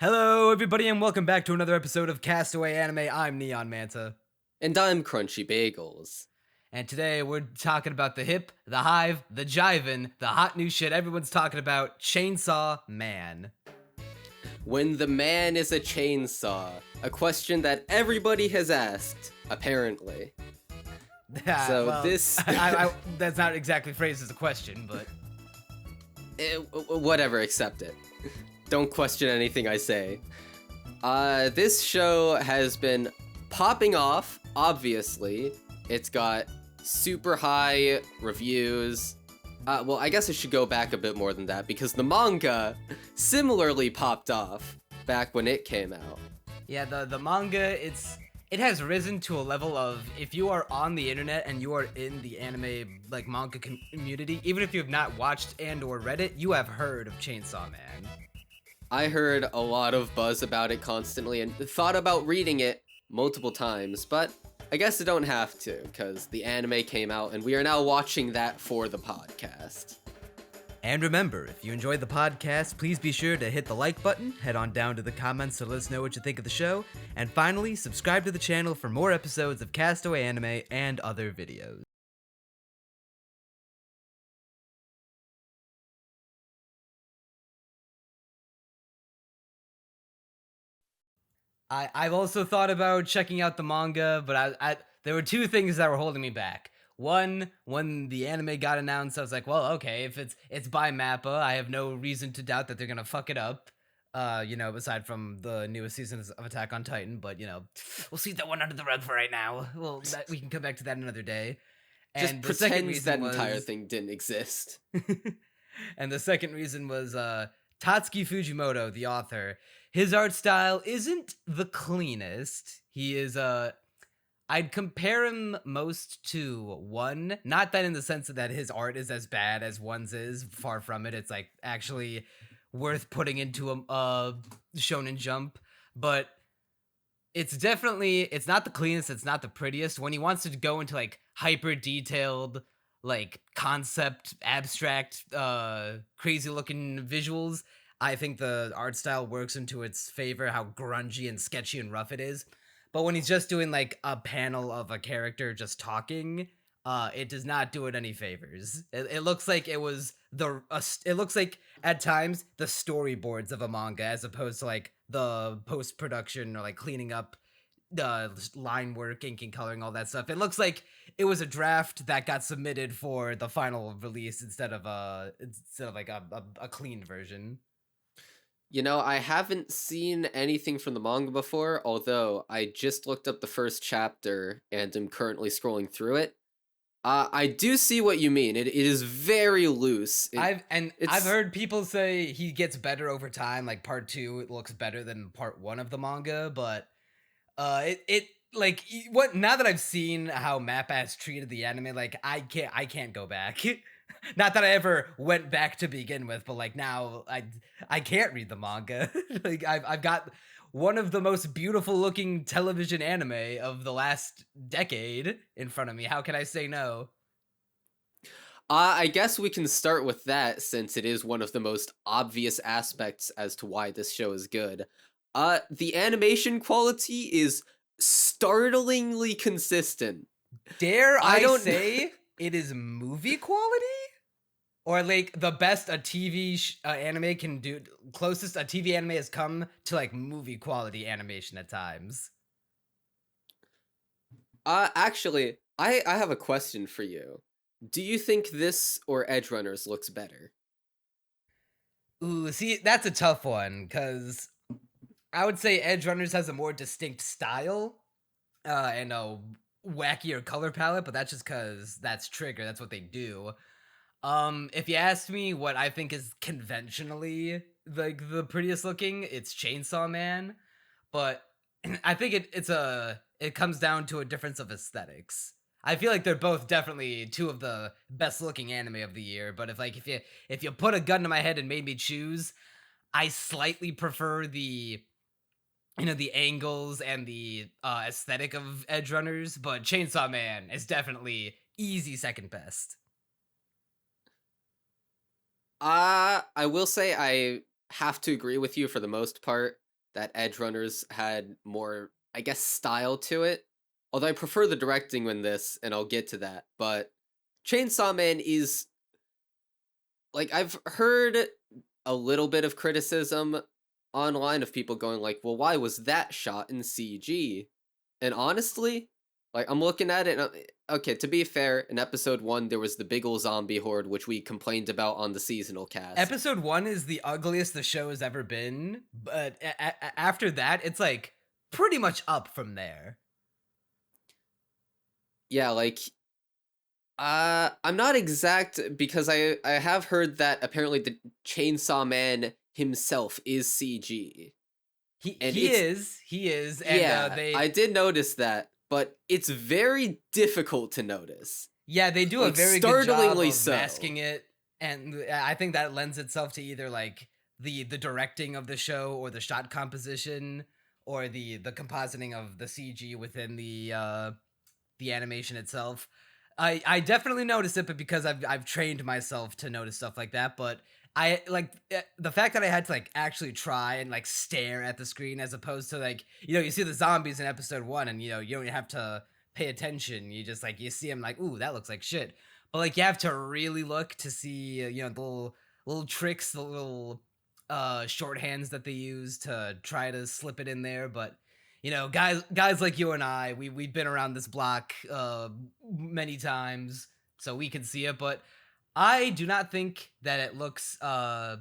Hello, everybody, and welcome back to another episode of Castaway Anime. I'm Neon Manta, And I'm Crunchy Bagels. and today we're talking about the hip, the hive, the jivin', the hot new shit everyone's talking about, Chainsaw Man. When the man is a chainsaw, a question that everybody has asked, apparently. So Well, this... that's not exactly phrased as a question, but whatever, accept it. Don't question anything I say. This show has been popping off, obviously. It's got super high reviews. Well, I guess I should go back a bit more than that, because the manga similarly popped off back when it came out. yeah, the manga, it has risen to a level of, if you are on the internet and you are in the anime like manga community, even if you have not watched and or read it, you have heard of Chainsaw Man. I heard a lot of buzz about it constantly and thought about reading it multiple times, but I guess I don't have to, because the anime came out and we are now watching that for the podcast. And remember, if you enjoyed the podcast, please be sure to hit the like button, head on down to the comments to let us know what you think of the show, and finally, subscribe to the channel for more episodes of Castaway Anime and other videos. I've also thought about checking out the manga, but there were two things that were holding me back. One, when the anime got announced, I was like, well, okay, if it's by MAPPA, I have no reason to doubt that they're gonna fuck it up. Aside from the newest season of Attack on Titan, but we'll sweep that one under the rug for right now. We can come back to that another day. Just And the second pretend reason that was, entire thing didn't exist. and the second reason was Tatsuki Fujimoto, the author. His art style isn't the cleanest. He is I'd compare him most to One. Not that in the sense that his art is as bad as One's is. Far from it. It's like actually worth putting into a Shonen Jump, but it's not the cleanest, it's not the prettiest. When he wants to go into like hyper detailed, like concept, abstract, crazy looking visuals, I think the art style works into its favor, how grungy and sketchy and rough it is. But when he's just doing like a panel of a character just talking, it does not do it any favors. It looks like it looks like at times the storyboards of a manga, as opposed to like the post production or like cleaning up the line work, inking, coloring, all that stuff. It looks like it was a draft that got submitted for the final release instead of like a clean version. You know, I haven't seen anything from the manga before, although I just looked up the first chapter and am currently scrolling through it. I do see what you mean. It is very loose. I've heard people say he gets better over time. Like part two, it looks better than part one of the manga, but it like what now that I've seen how MAPPA has treated the anime, like I can't go back. Not that I ever went back to begin with, but like now I can't read the manga. Like I've got one of the most beautiful looking television anime of the last decade in front of me. How can I say no? I guess we can start with that, since it is one of the most obvious aspects as to why this show is good. The animation quality is startlingly consistent. Dare I I don't say it is movie quality? Or like the best a TV anime can do, closest a TV anime has come to like movie quality animation at times. Actually, I have a question for you. Do you think this or Edge Runners looks better? Ooh, see, that's a tough one because I would say Edge Runners has a more distinct style and a wackier color palette, but that's just because that's Trigger. That's what they do. If you ask me what I think is conventionally like the prettiest looking, it's Chainsaw Man, but I think it comes down to a difference of aesthetics. I feel like they're both definitely two of the best looking anime of the year, but if you put a gun to my head and made me choose, I slightly prefer the angles and the aesthetic of Edge Runners, but Chainsaw Man is definitely easy second best. I will say I have to agree with you for the most part. that Edge Runners had more, I guess, style to it. Although I prefer the directing in this, and I'll get to that. But Chainsaw Man is, like, I've heard a little bit of criticism online of people going like, well, why was that shot in CG? And honestly, like, I'm looking at it, and okay, to be fair, in episode 1, there was the big ol' zombie horde, which we complained about on the seasonal cast. Episode 1 is the ugliest the show has ever been, but after that, it's like pretty much up from there. Yeah, like, I'm not exact because I have heard that apparently the Chainsaw Man himself is CG. He is, and yeah, they I did notice that, but it's very difficult to notice. Yeah, they do like, a very good job startlingly of so. masking it, and I think that lends itself to either like the directing of the show, or the shot composition, or the compositing of the CG within the animation itself. I definitely noticed it, but because I've trained myself to notice stuff like that. But I like the fact that I had to like actually try and like stare at the screen, as opposed to like, you see the zombies in episode 1, and you don't have to pay attention. You just like, you see them like, ooh, that looks like shit. But like, you have to really look to see the little tricks, the little shorthands that they use to try to slip it in there. But guys like you and I, we've been around this block many times, so we can see it. But I do not think that it looks I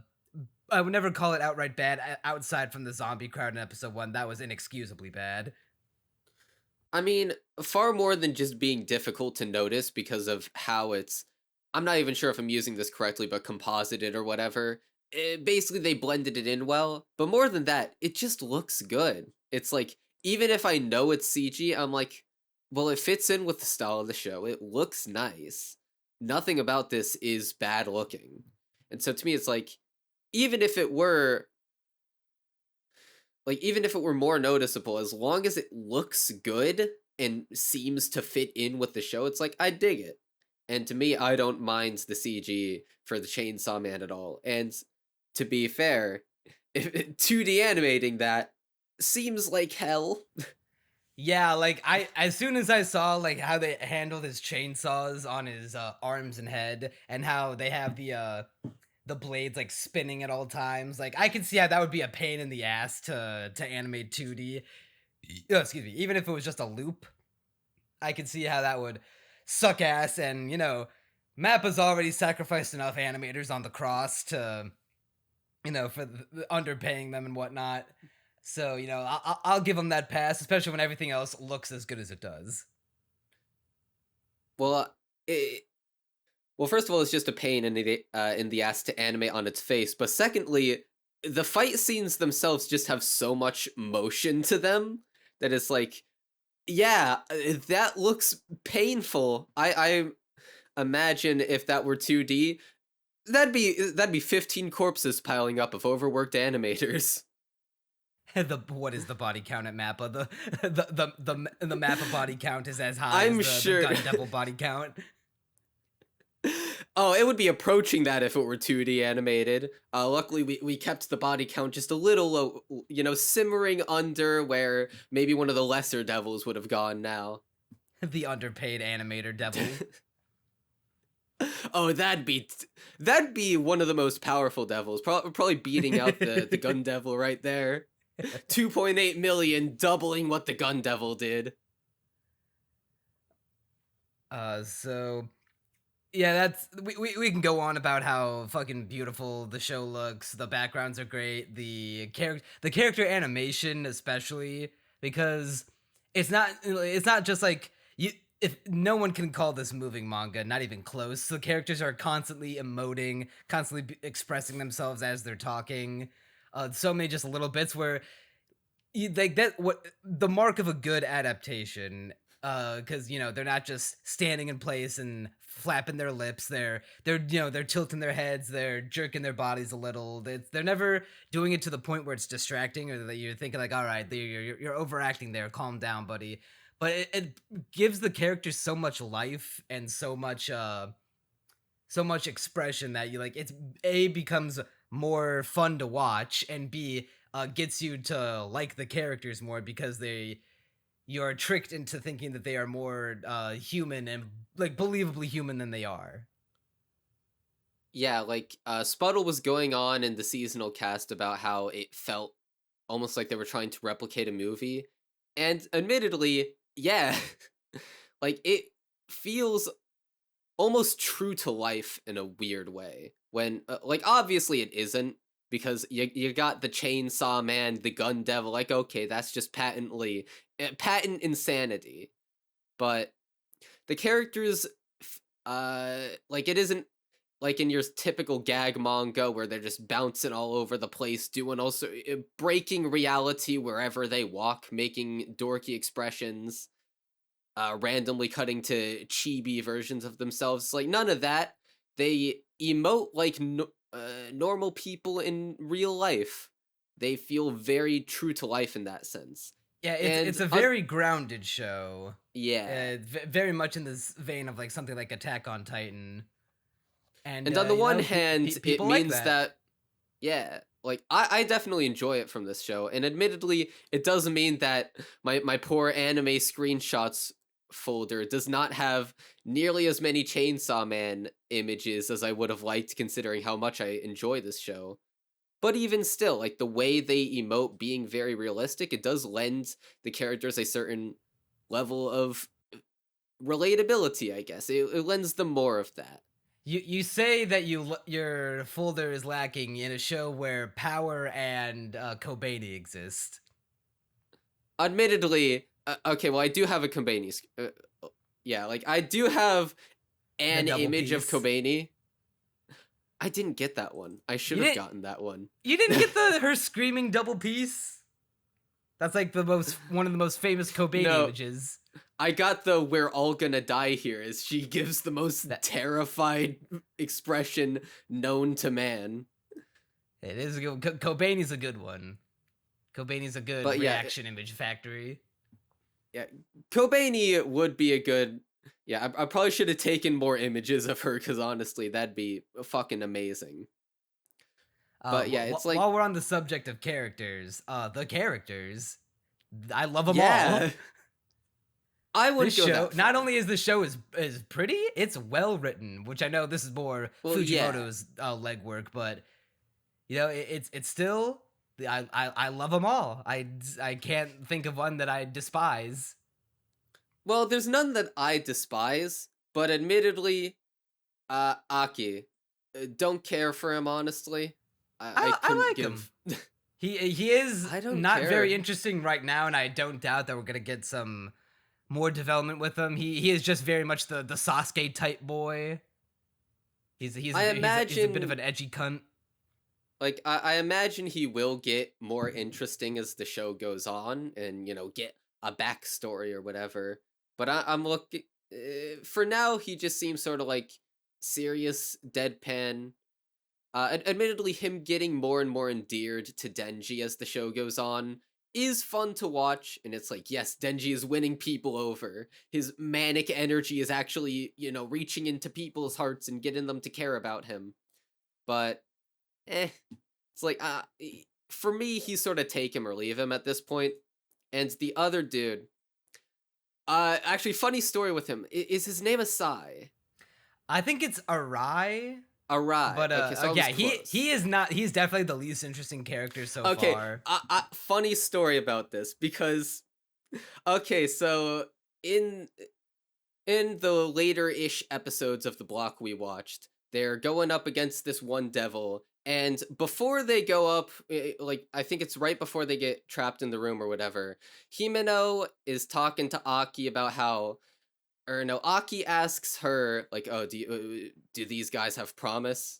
would never call it outright bad, outside from the zombie crowd in episode 1. That was inexcusably bad. I mean, far more than just being difficult to notice because of how it's, I'm not even sure if I'm using this correctly, but composited or whatever. Basically, they blended it in well. But more than that, it just looks good. It's like, even if I know it's CG, I'm like, well, it fits in with the style of the show. It looks nice. Nothing about this is bad looking. And so to me, it's like, even if it were more noticeable, as long as it looks good and seems to fit in with the show, it's like, I dig it. And to me, I don't mind the CG for the Chainsaw Man at all. And to be fair, 2D animating that seems like hell. Yeah, like as soon as I saw like how they handled his chainsaws on his arms and head, and how they have the blades like spinning at all times, like I can see how that would be a pain in the ass to animate 2D. Oh, excuse me, even if it was just a loop, I can see how that would suck ass. And MAPPA's already sacrificed enough animators on the cross to for underpaying them and whatnot. So, I'll give them that pass, especially when everything else looks as good as it does. Well, first of all, it's just a pain in the ass to animate on its face. But secondly, the fight scenes themselves just have so much motion to them that it's like, yeah, that looks painful. I imagine if that were 2D, that'd be 15 corpses piling up of overworked animators. What is the body count at MAPPA? The MAPPA body count is as high I'm as sure. The Gun Devil body count. Oh, it would be approaching that if it were 2D animated. Luckily, we kept the body count just a little low, simmering under where maybe one of the lesser devils would have gone now. The underpaid animator devil. Oh, that'd be one of the most powerful devils. Probably beating out the Gun Devil right there. 2.8 million, doubling what the Gun Devil did. So yeah, that's we can go on about how fucking beautiful the show looks. The backgrounds are great. The character animation, especially, because it's not just like if no one can call this moving manga, not even close. The characters are constantly emoting, constantly expressing themselves as they're talking. So many just little bits where what the mark of a good adaptation, because they're not just standing in place and flapping their lips. They're tilting their heads, they're jerking their bodies a little. They're never doing it to the point where it's distracting, or that you're thinking like, all right, you're overacting there, calm down, buddy. But it gives the characters so much life and so much expression that you like. It's becomes more fun to watch, and B, gets you to like the characters more because you're tricked into thinking that they are more human and like believably human than they are. Yeah, like Spuddle was going on in the seasonal cast about how it felt almost like they were trying to replicate a movie. And admittedly, yeah, like it feels almost true to life in a weird way. When like obviously it isn't, because you got the Chainsaw Man, the Gun Devil, like okay, that's just patent insanity. But the characters like it isn't like in your typical gag manga where they're just bouncing all over the place, doing also breaking reality wherever they walk, making dorky expressions, randomly cutting to chibi versions of themselves. Like none of that. They emote like normal people in real life. They feel very true to life in that sense. Yeah, And it's a very grounded show. yeah, Very much in this vein of like something like Attack on Titan. and on the one hand, it people means like that yeah, like I definitely enjoy it from this show, and admittedly, it does mean that my poor anime screenshots folder does not have nearly as many Chainsaw Man images as I would have liked, considering how much I enjoy this show. But even still, like the way they emote being very realistic, it does lend the characters a certain level of relatability, I guess. It lends them more of that. You say that your folder is lacking in a show where Power and Kobeni exist. Admittedly, okay, well, I do have a Kobeni. Yeah, like I do have an image of Kobeni. I didn't get that one. I should have gotten that one. You didn't get her screaming double piece? That's like one of the most famous Kobeni images. I got the "we're all gonna die here" as she gives the most terrified expression known to man. It is a good. Kobeni's a good one. Kobeni's a good reaction image factory. Yeah, Kobeni would be a good. Yeah, I probably should have taken more images of her because honestly, that'd be fucking amazing. But yeah, it's like while we're on the subject of characters, the characters, I love them all. I wouldn't go that far. Not only is the show is pretty, it's well written, which I know this is more Fujimoto's legwork, but you know it's still I love them all. I can't think of one that I despise. Well, there's none that I despise, but admittedly, Aki, don't care for him honestly. I like him. He is not very interesting right now, and I don't doubt that we're gonna get some more development with him. He is just very much the Sasuke type boy. He's a bit of an edgy cunt. Like I imagine he will get more interesting as the show goes on, and you know get a backstory or whatever. But I'm looking for now. He just seems sort of like serious, deadpan. Admittedly, him getting more and more endeared to Denji as the show goes on is fun to watch, and it's like, yes, Denji is winning people over. His manic energy is actually, you know, reaching into people's hearts and getting them to care about him. But, it's like, for me, he's sort of take him or leave him at this point. And the other dude, actually, funny story with him. Is his name Asai? I think it's Arai. Arai. But okay, so yeah, he is not. He's definitely the least interesting character so far. Funny story about this because, okay, so in the later-ish episodes of the block we watched, they're going up against this one devil, and before they go up, like I think it's right before they get trapped in the room or whatever, Himeno is talking to Aki about how. Or no, Aki asks her, like, oh, do these guys have promise?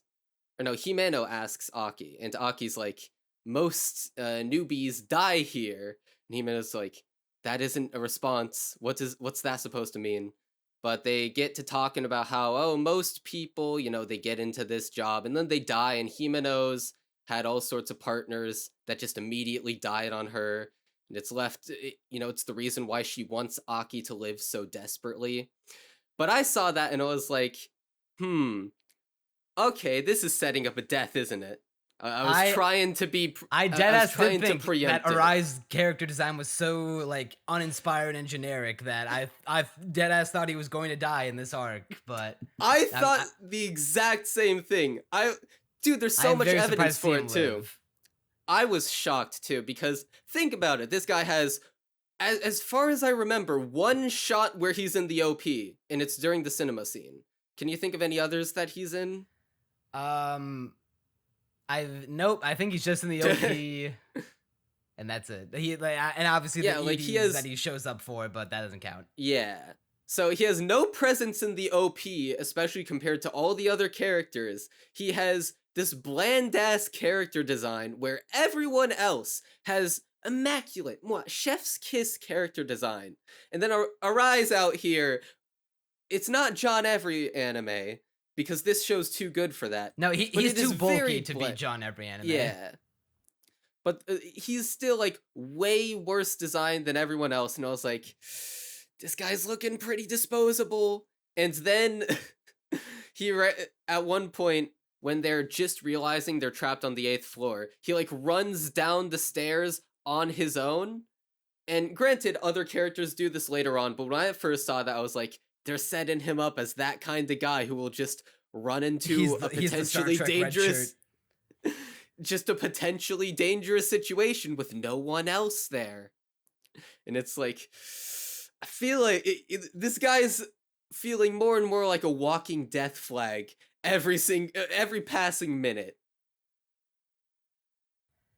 Or no, Himeno asks Aki, and Aki's like, most newbies die here. And Himeno's like, that isn't a response. What's that supposed to mean? But they get to talking about how, oh, most people, you know, they get into this job, and then they die, and Himeno's had all sorts of partners that just immediately died on her. And it's left, you know, it's the reason why she wants Aki to live so desperately. But I saw that and I was like, okay, this is setting up a death, isn't it? I was trying to be. I I was deadass trying did to think preempt that it. Arai's character design was so like uninspired and generic that I deadass thought he was going to die in this arc, but I I'm, thought the exact same thing. Dude, there's so I'm much very evidence surprised to see for him it too. live. I was shocked too because think about it. This guy has, as far as I remember, one shot where he's in the OP, and it's during the cinema scene. Can you think of any others that he's in? Nope. I think he's just in the OP, and that's it. And obviously Yeah, the like he EVs has. that he shows up for, but that doesn't count. Yeah. So he has no presence in the OP, especially compared to all the other characters. He has this bland ass character design where everyone else has immaculate, chef's kiss character design. And then Arise out here, it's not John Every anime because this show's too good for that. No, But he's it is too bulky very to be John Every anime. Yeah. But he's still like way worse designed than everyone else, and I was like, this guy's looking pretty disposable. And then at one point when they're just realizing they're trapped on the 8th floor, he like runs down the stairs on his own. And granted, other characters do this later on, but when I first saw that, I was like, they're setting him up as that kind of guy who will just run into a potentially dangerous, just a potentially dangerous situation with no one else there. And it's like, I feel like this guy's feeling more and more like a walking death flag every passing minute.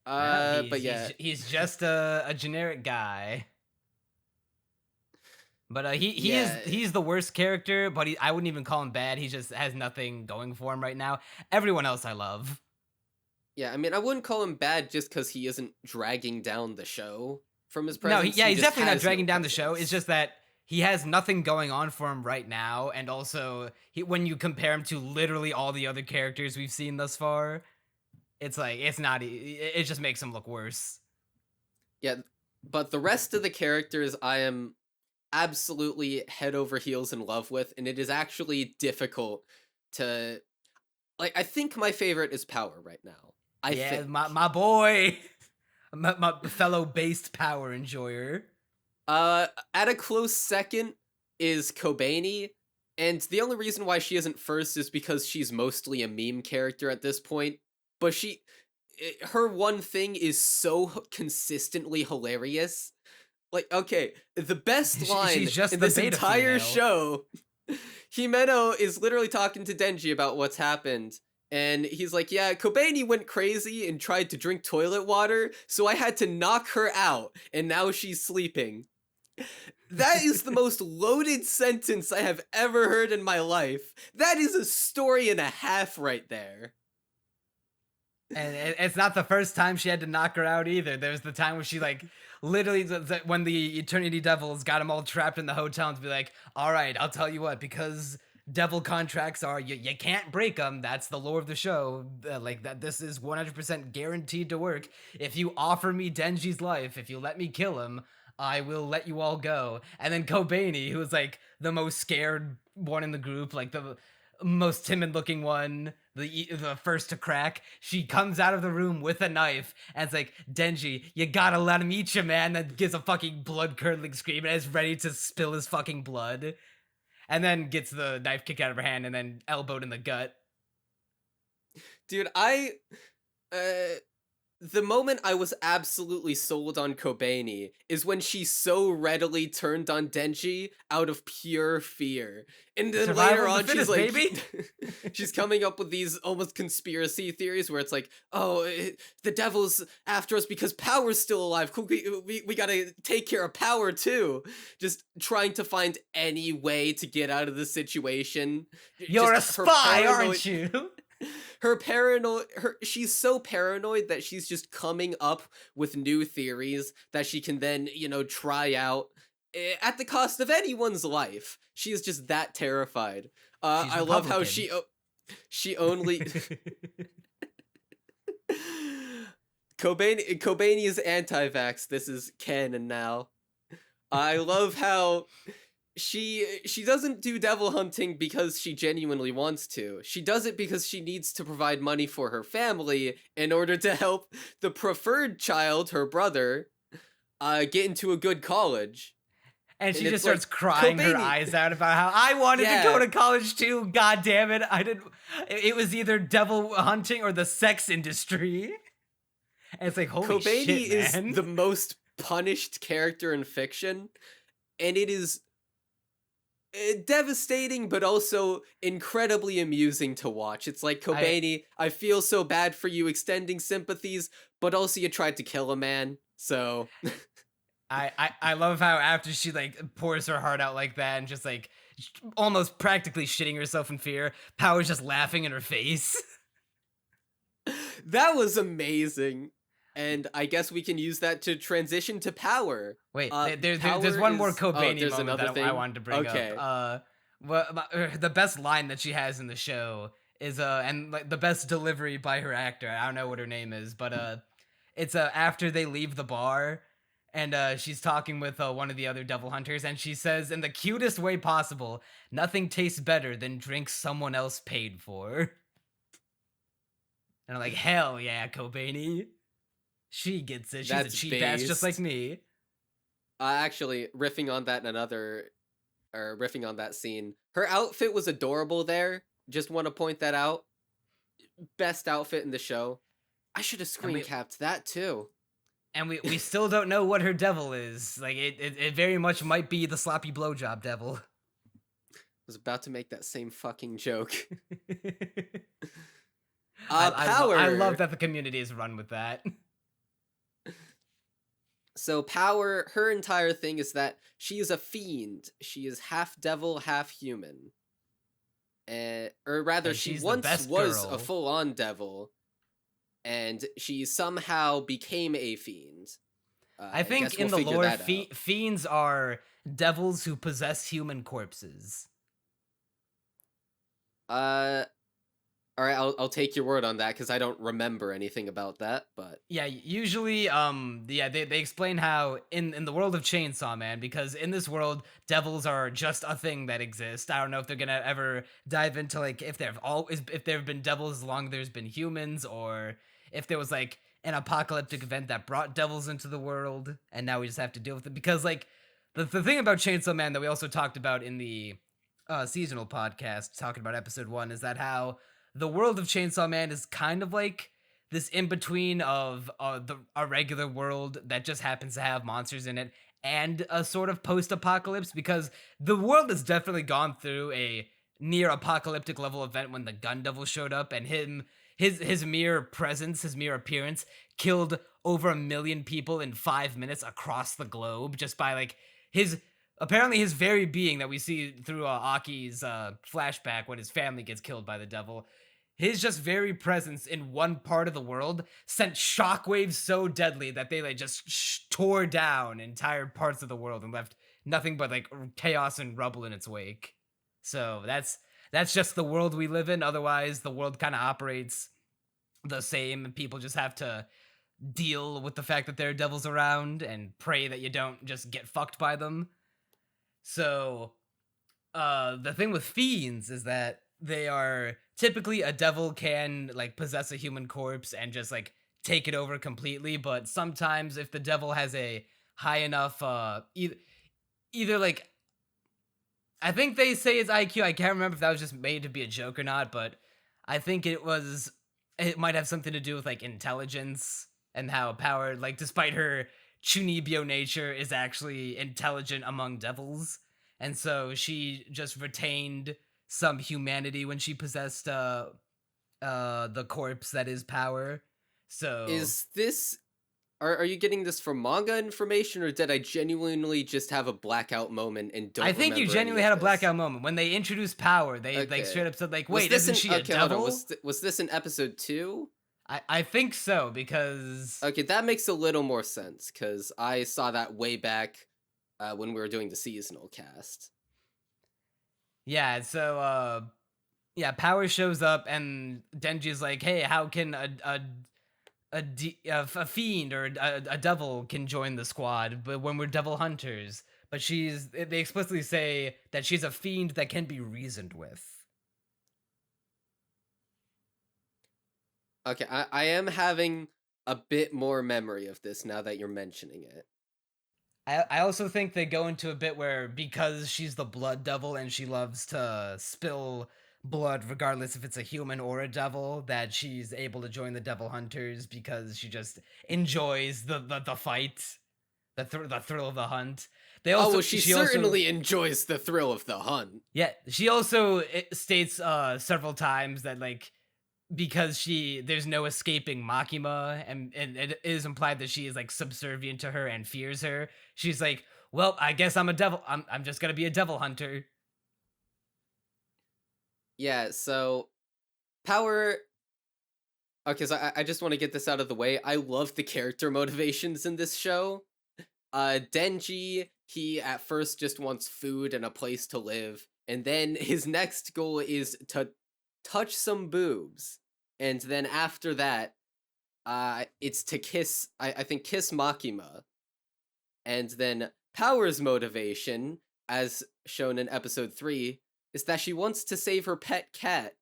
But yeah, he's just a generic guy. But he's the worst character. But I wouldn't even call him bad. He just has nothing going for him right now. Everyone else I love. Yeah, I mean, I wouldn't call him bad just because he isn't dragging down the show from his presence. No, he's definitely not dragging down the show. It's just that he has nothing going on for him right now, and also when you compare him to literally all the other characters we've seen thus far, it's like it just makes him look worse. Yeah, but the rest of the characters I am absolutely head over heels in love with, and it is actually difficult to like. I think my favorite is Power right now. I think my boy, my fellow based Power enjoyer. At a close second is Kobani, and the only reason why she isn't first is because she's mostly a meme character at this point. But her one thing is so consistently hilarious. Like, okay, the best line in this entire show, Himeno is literally talking to Denji about what's happened. And he's like, yeah, Kobani went crazy and tried to drink toilet water, so I had to knock her out, and now she's sleeping. That is the most loaded sentence I have ever heard in my life. That is a story and a half right there. And it's not the first time she had to knock her out either. There's the time where she like literally when the Eternity Devils got them all trapped in the hotel and to be like, all right, I'll tell you what, because devil contracts are you can't break them. That's the lore of the show. Like that, this is 100% guaranteed to work. If you offer me Denji's life, if you let me kill him, I will let you all go. And then Kobani, who was like the most scared one in the group, like the most timid looking one, the first to crack, she comes out of the room with a knife and it's like, Denji, you gotta let him eat you, man. That gives a fucking blood curdling scream and is ready to spill his fucking blood. And then gets the knife kicked out of her hand and then elbowed in the gut. Dude, the moment I was absolutely sold on Kobani is when she so readily turned on Denji out of pure fear. And then later on, she's like, baby. She's coming up with these almost conspiracy theories where it's like, oh, the devil's after us because Power's still alive. We gotta take care of Power too. Just trying to find any way to get out of the situation. You're just a spy, aren't you? She's so paranoid that she's just coming up with new theories that she can then, try out at the cost of anyone's life. She is just that terrified. I love how she only Kobani is anti-vax. This is canon now. I love how she doesn't do devil hunting because she genuinely wants to. She does it because she needs to provide money for her family in order to help the preferred child, her brother, get into a good college. And she And just it's starts crying her Kobeni- eyes out about how I wanted to go to college too. God damn it. I didn't. It was either devil hunting or the sex industry. And it's like, holy Kobeni shit, man. is the most punished character in fiction, and it is devastating but also incredibly amusing to watch. It's like, Kobeni, I feel so bad for you extending sympathies, but also you tried to kill a man, so... I love how after she like pours her heart out like that and just like almost practically shitting herself in fear, Power's just laughing in her face. That was amazing. And I guess we can use that to transition to Power. Wait, Power there's one more Kobeni there's moment another that I thing? wanted to bring up. The best line that she has in the show is and like the best delivery by her actor. I don't know what her name is, but it's after they leave the bar. And she's talking with one of the other devil hunters, and she says, in the cutest way possible, nothing tastes better than drinks someone else paid for. And I'm like, hell yeah, Kobeni. She gets it. She's That's a cheap ass just like based. me. Actually, riffing on that scene, her outfit was adorable there. Just want to point that out. Best outfit in the show. I should have screen capped that too. And we still don't know what her devil is. Like, it very much might be the sloppy blowjob devil. I was about to make that same fucking joke. Power. I love that the community is run with that. So Power, her entire thing is that she is a fiend. She is half devil, half human. Or rather, she once was a full-on devil. And she somehow became a fiend. I think in the lore, fiends are devils who possess human corpses. All right, I'll take your word on that because I don't remember anything about that. But yeah, usually, they explain how in the world of Chainsaw Man, because in this world, devils are just a thing that exists. I don't know if they're gonna ever dive into like if there have been devils as long as there's been humans, or if there was like an apocalyptic event that brought devils into the world, and now we just have to deal with it. Because like the thing about Chainsaw Man that we also talked about in the seasonal podcast, talking about episode 1, is that how the world of Chainsaw Man is kind of like this in-between of a regular world that just happens to have monsters in it and a sort of post-apocalypse, because the world has definitely gone through a near-apocalyptic level event when the Gun Devil showed up, and his mere presence, his mere appearance, killed over 1 million people in 5 minutes across the globe just by like his very being that we see through Aki's flashback when his family gets killed by the devil. His just very presence in one part of the world sent shockwaves so deadly that they like just tore down entire parts of the world and left nothing but like chaos and rubble in its wake. So that's just the world we live in. Otherwise, the world kind of operates the same, and people just have to deal with the fact that there are devils around and pray that you don't just get fucked by them. So, the thing with fiends is that they are typically a devil can like possess a human corpse and just like take it over completely, but sometimes if the devil has a high enough either like, I think they say it's IQ. I can't remember if that was just made to be a joke or not, but I think it might have something to do with like intelligence and how Power, like despite her Chunibyo nature, is actually intelligent among devils. And so she just retained some humanity when she possessed the corpse that is Power. So is this... Are you getting this from manga information, or did I genuinely just have a blackout moment and don't remember? I think you genuinely had a blackout moment. When they introduced Power, they like straight up said like, wait, isn't she a devil? Was this in episode 2? I think so, because... Okay, that makes a little more sense, because I saw that way back when we were doing the seasonal cast. Yeah, so, Power shows up, and Denji's like, hey, how can a fiend or a devil can join the squad but when we're devil hunters? but they explicitly say that she's a fiend that can be reasoned with. Okay, I am having a bit more memory of this now that you're mentioning it. I also think they go into a bit where, because she's the blood devil and she loves to spill blood regardless if it's a human or a devil, that she's able to join the devil hunters because she just enjoys the fight, the thrill of the hunt. Oh, well, she certainly enjoys the thrill of the hunt. Yeah, she also states several times that, like, because there's no escaping Makima, and it is implied that she is, like, subservient to her and fears her. She's like, well, I guess I'm a devil. I'm just gonna be a devil hunter. Yeah, so Power. Okay, so I just want to get this out of the way. I love the character motivations in this show. Denji, he at first just wants food and a place to live, and then his next goal is to touch some boobs, and then after that, it's to kiss. I think kiss Makima, and then Power's motivation, as shown in episode 3, is that she wants to save her pet cat.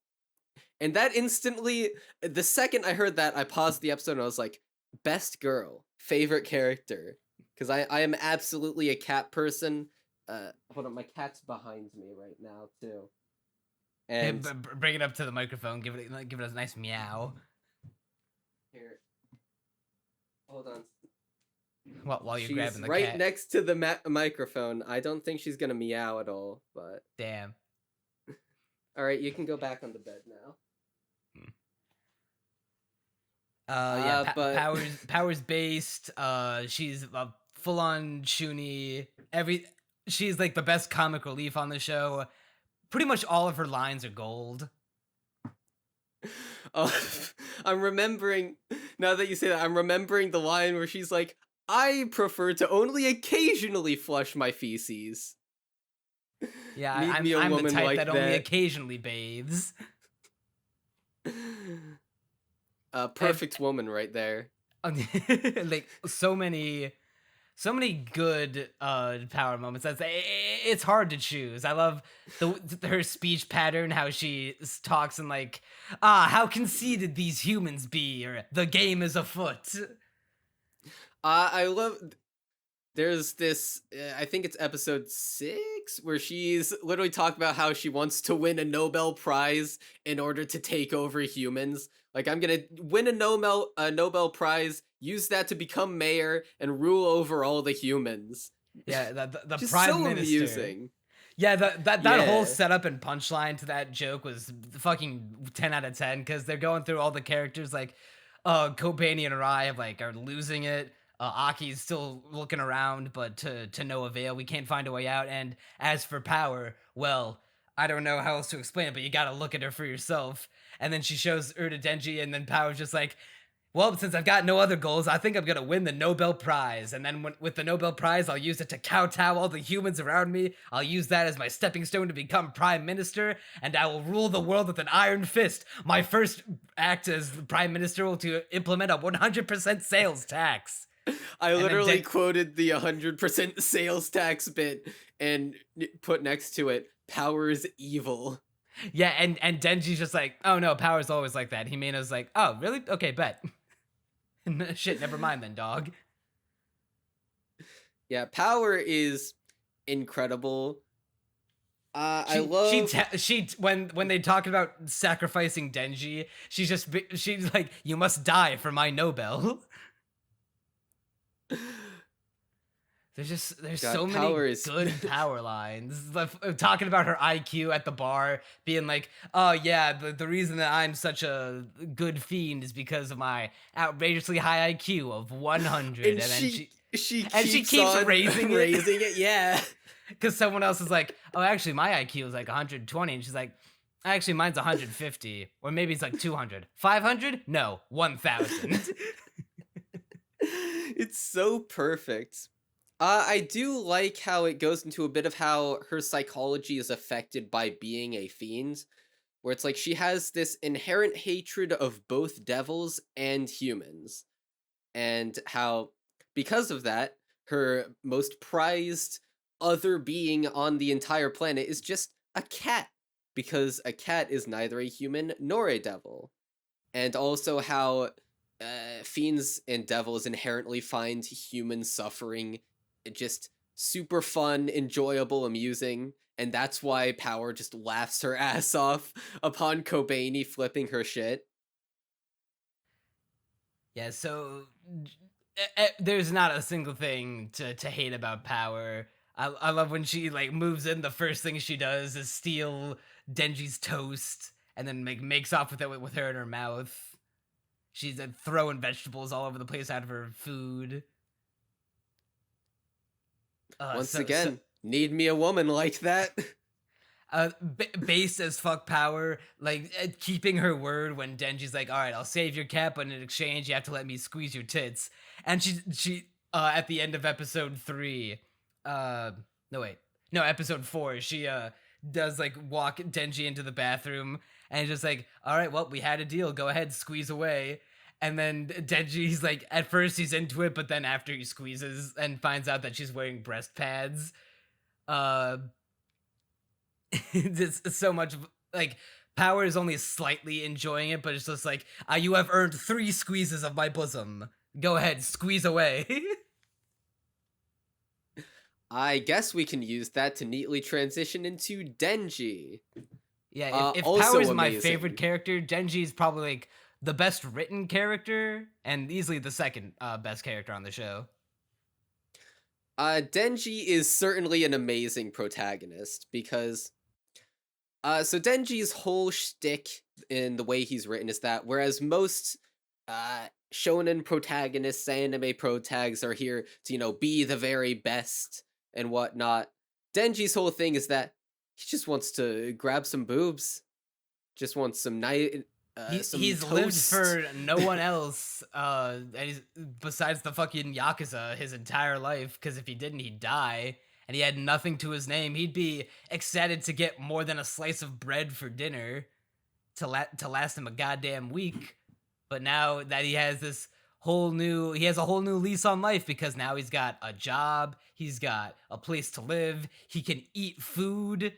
And that instantly, the second I heard that, I paused the episode and I was like, best girl, favorite character. Because I am absolutely a cat person. Hold on, my cat's behind me right now, too. And Hey, bring it up to the microphone. Give it a nice meow. Here. Hold on. While you're She's grabbing the right cat. next to the microphone. I don't think she's gonna meow at all, but... Damn. Alright, you can go back on the bed now. Powers based. She's a full on Shuni. She's like the best comic relief on the show. Pretty much all of her lines are gold. Oh, I'm remembering, now that you say that, I'm remembering the line where she's like, I prefer to only occasionally flush my feces. Yeah, I'm the type like that only occasionally bathes. Perfect woman right there. Like, so many good Power moments. It's hard to choose. I love her speech pattern, how she talks in like, how conceited these humans be, or the game is afoot. I love... There's this, I think it's episode 6, where she's literally talking about how she wants to win a Nobel Prize in order to take over humans. Like, I'm gonna win a Nobel Prize, use that to become mayor, and rule over all the humans. Yeah, the Just prime so minister. Amusing. Yeah, that whole setup and punchline to that joke was fucking 10 out of 10, because they're going through all the characters, like, Kobani and Arai are losing it. Aki's still looking around, but to no avail. We can't find a way out. And as for Power, well, I don't know how else to explain it, but you gotta look at her for yourself. And then she shows her to Denji, and then Power's just like, well, since I've got no other goals, I think I'm gonna win the Nobel Prize. And then with the Nobel Prize, I'll use it to kowtow all the humans around me. I'll use that as my stepping stone to become Prime Minister, and I will rule the world with an iron fist. My first act as Prime Minister will to implement a 100% sales tax. I literally quoted the 100% sales tax bit and put next to it, Power's evil. Yeah, and Denji's just like, oh no, Power's always like that. Himeno's like, oh, really? Okay, bet. Shit, never mind then, dog. Yeah, Power is incredible. When they talk about sacrificing Denji, she's like, you must die for my Nobel. There's so many good Power lines. Talking about her IQ at the bar, being like, oh yeah, the reason that I'm such a good fiend is because of my outrageously high IQ of 100. And then she keeps raising it, yeah. Because someone else is like, oh, actually my IQ is like 120, and she's like, actually mine's 150, or maybe it's like 200. 500? No, 1,000. It's so perfect. I do like how it goes into a bit of how her psychology is affected by being a fiend, where it's like she has this inherent hatred of both devils and humans, and how, because of that, her most prized other being on the entire planet is just a cat, because a cat is neither a human nor a devil. And also how fiends and devils inherently find human suffering just super fun, enjoyable, amusing, and that's why Power just laughs her ass off upon Kobani flipping her shit. Yeah, so there's not a single thing to hate about Power. I love when she like moves in. The first thing she does is steal Denji's toast and then makes off with it with her in her mouth. She's throwing vegetables all over the place out of her food. Once again, need me a woman like that. Base as fuck Power, like keeping her word when Denji's like, all right, I'll save your cat, but in exchange, you have to let me squeeze your tits. And she at the end of episode 3, episode 4, she does like walk Denji into the bathroom and just like, all right, well, we had a deal. Go ahead, squeeze away. And then Denji's like, at first he's into it, but then after he squeezes and finds out that she's wearing breast pads, it's so much like Power is only slightly enjoying it, but it's just like, you have earned 3 squeezes of my bosom. Go ahead, squeeze away. I guess we can use that to neatly transition into Denji. Yeah, if Power's my favorite character, Denji's probably like the best written character and easily the second best character on the show. Denji is certainly an amazing protagonist because so Denji's whole shtick in the way he's written is that whereas most shonen protagonists, anime protags are here to, you know, be the very best and whatnot, Denji's whole thing is that he just wants to grab some boobs, just wants some night. He's lived for no one else besides the fucking Yakuza his entire life, because if he didn't, he'd die. And he had nothing to his name. He'd be excited to get more than a slice of bread for dinner to last him a goddamn week. But now that he has a whole new lease on life, because now he's got a job, he's got a place to live, he can eat food.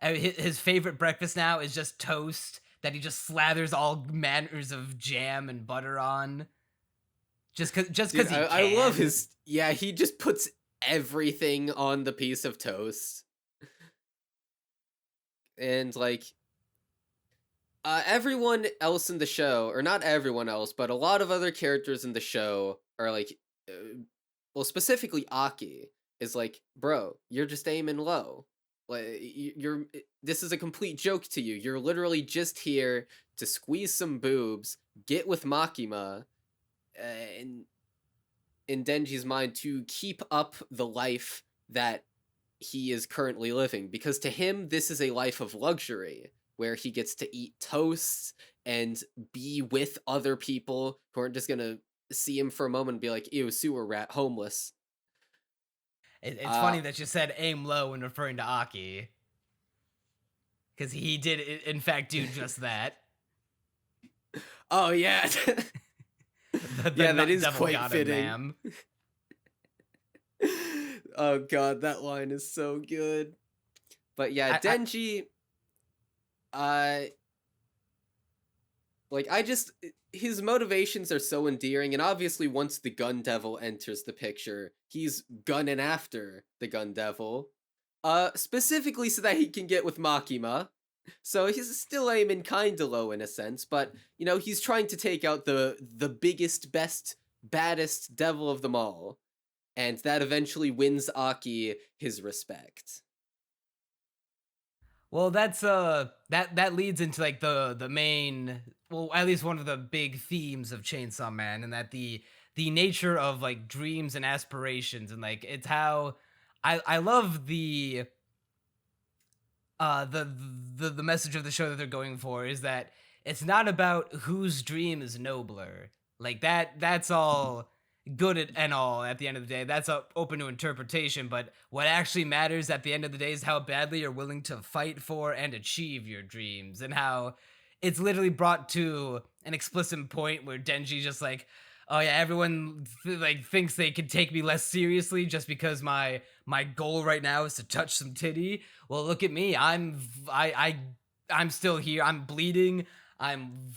His favorite breakfast now is just toast that he just slathers all manners of jam and butter on. Just because he can. I love his. Yeah, he just puts everything on the piece of toast. And like everyone else in the show, or not everyone else, but a lot of other characters in the show are like well, specifically Aki is like, bro, you're just aiming low. Like this is a complete joke to you. You're literally just here to squeeze some boobs, get with Makima, and in Denji's mind, to keep up the life that he is currently living, because to him this is a life of luxury where he gets to eat toast and be with other people who aren't just gonna see him for a moment and be like, ew, sewer rat, homeless. It's funny that you said aim low when referring to Aki, because he did in fact do just that. Oh yeah. Yeah, that is quite fitting. Oh god, that line is so good. But yeah, Denji, his motivations are so endearing, and obviously once the Gun Devil enters the picture, he's gunning after the Gun Devil, specifically so that he can get with Makima. So he's still aiming kinda low in a sense, but, you know, he's trying to take out the biggest, best, baddest devil of them all. And that eventually wins Aki his respect. Well, that's that leads into like the main, well, at least one of the big themes of Chainsaw Man, and that the nature of like dreams and aspirations, and like it's how I love the message of the show that they're going for is that it's not about whose dream is nobler. Like that's all good and all at the end of the day. That's open to interpretation, but what actually matters at the end of the day is how badly you're willing to fight for and achieve your dreams, and how it's literally brought to an explicit point where Denji just like, oh yeah, everyone like thinks they can take me less seriously just because my goal right now is to touch some titty. Well, look at me. I'm still here. I'm bleeding. I'm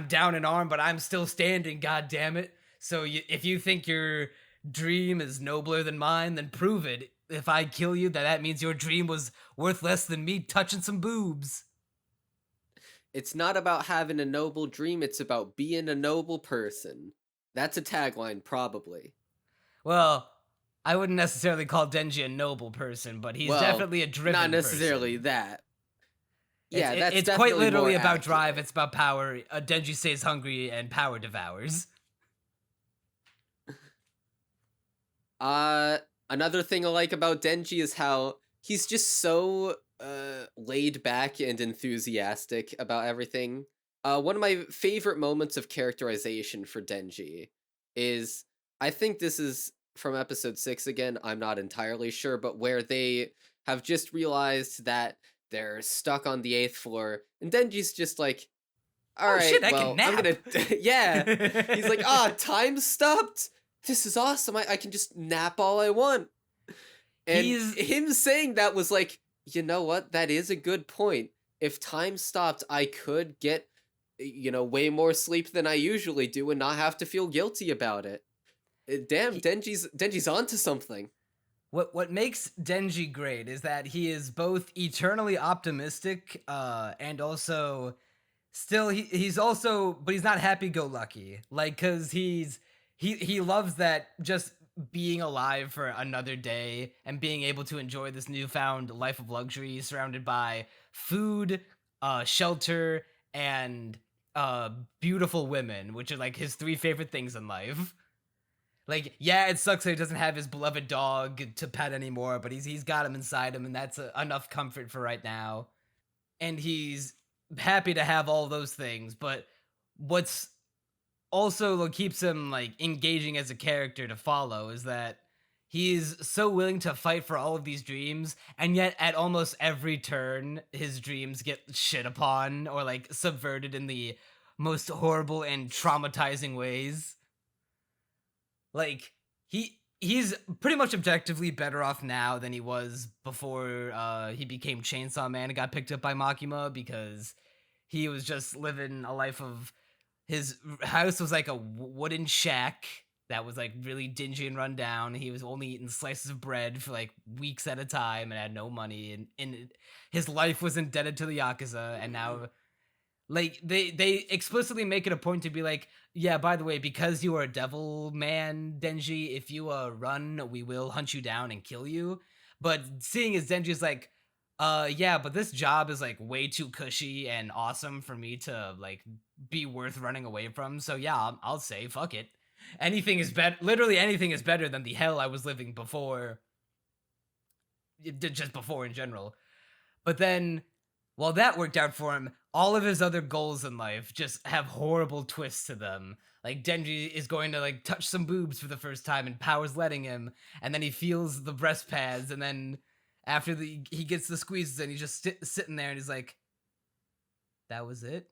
down an arm, but I'm still standing. God damn it! So if you think your dream is nobler than mine, then prove it. If I kill you, that means your dream was worth less than me touching some boobs. It's not about having a noble dream, it's about being a noble person. That's a tagline, probably. Well, I wouldn't necessarily call Denji a noble person, but he's Well, definitely a driven not necessarily person. that. Yeah, that's it's definitely quite literally more about accurate. drive. It's about power. Denji stays hungry and power devours. Another thing I like about Denji is how he's just so laid back and enthusiastic about everything. One of my favorite moments of characterization for Denji is, I think this is from episode 6 again, I'm not entirely sure, but where they have just realized that they're stuck on the 8th floor, and Denji's just like, all right, shit, I well, can I'm nap. gonna, yeah. He's like, time stopped. This is awesome. I can just nap all I want. And him saying that was like, you know what? That is a good point. If time stopped, I could get, way more sleep than I usually do and not have to feel guilty about it. Damn, Denji's onto something. What makes Denji great is that he is both eternally optimistic, and also still he's also, but he's not happy-go-lucky. Like, cause he loves that just being alive for another day and being able to enjoy this newfound life of luxury surrounded by food, shelter, and beautiful women, which are like his 3 favorite things in life. Like, yeah, it sucks that he doesn't have his beloved dog to pet anymore, but he's got him inside him, and that's enough comfort for right now. And he's happy to have all those things, but what's also what keeps him like engaging as a character to follow is that he's so willing to fight for all of these dreams, and yet at almost every turn his dreams get shit upon or like subverted in the most horrible and traumatizing ways. Like, he's pretty much objectively better off now than he was before he became Chainsaw Man and got picked up by Makima, because he was just living a life of, his house was like a wooden shack that was like really dingy and run down. He was only eating slices of bread for like weeks at a time and had no money, and his life was indebted to the Yakuza. And now, like, they explicitly make it a point to be like, yeah, by the way, because you are a devil man, Denji, if you run, we will hunt you down and kill you. But seeing as Denji's like, yeah, but this job is like way too cushy and awesome for me to like be worth running away from. So yeah, I'll say fuck it. Anything is better. Literally anything is better than the hell I was living before. Just before in general. But then, while that worked out for him, all of his other goals in life just have horrible twists to them. Like, Denji is going to like touch some boobs for the first time and Power's letting him, and then he feels the breast pads, and then after he gets the squeezes and he's just sitting there and he's like, that was it?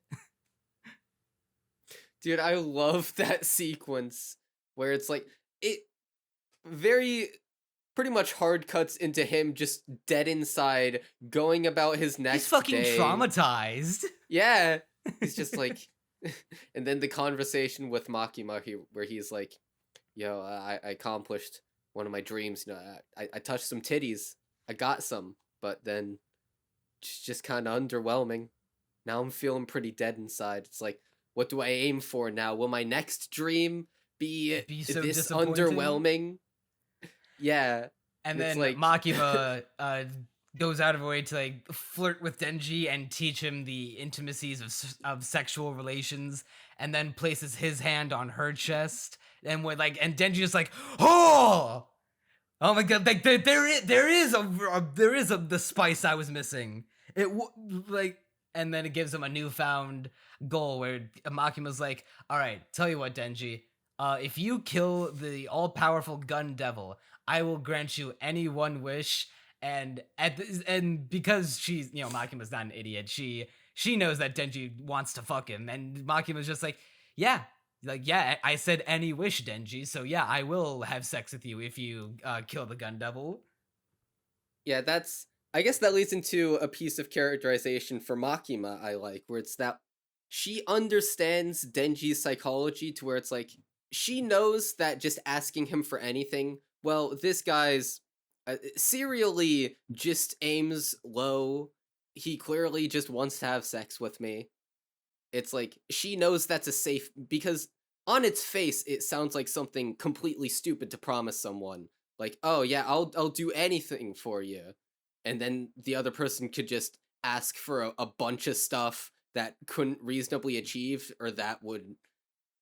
Dude, I love that sequence where it's like, it very pretty much hard cuts into him just dead inside, going about his next He's fucking day. traumatized. Yeah. He's just like, and then the conversation with Makima where he's like, yo, I accomplished one of my dreams. I touched some titties. I got some, but then just kind of underwhelming. Now I'm feeling pretty dead inside. It's like, what do I aim for now? Will my next dream be so this disappointing? underwhelming? Yeah. And then like Makima goes out of her way to like flirt with Denji and teach him the intimacies of sexual relations, and then places his hand on her chest, and and Denji is like, oh my god, like there is the spice I was missing. And then it gives him a newfound goal where Makima's like, all right, tell you what, Denji, if you kill the all-powerful gun devil, I will grant you any one wish. And because she's, Makima's not an idiot, she knows that Denji wants to fuck him, and Makima's just like, yeah, Like, yeah, I said any wish, Denji. So yeah, I will have sex with you if you kill the gun devil. Yeah, I guess that leads into a piece of characterization for Makima I like, where it's that she understands Denji's psychology to where it's like, she knows that just asking him for anything, well, this guy's serially just aims low. He clearly just wants to have sex with me. It's like, she knows that's a safe, because on its face, it sounds like something completely stupid to promise someone. Like, oh yeah, I'll do anything for you. And then the other person could just ask for a bunch of stuff that couldn't reasonably achieve, or that would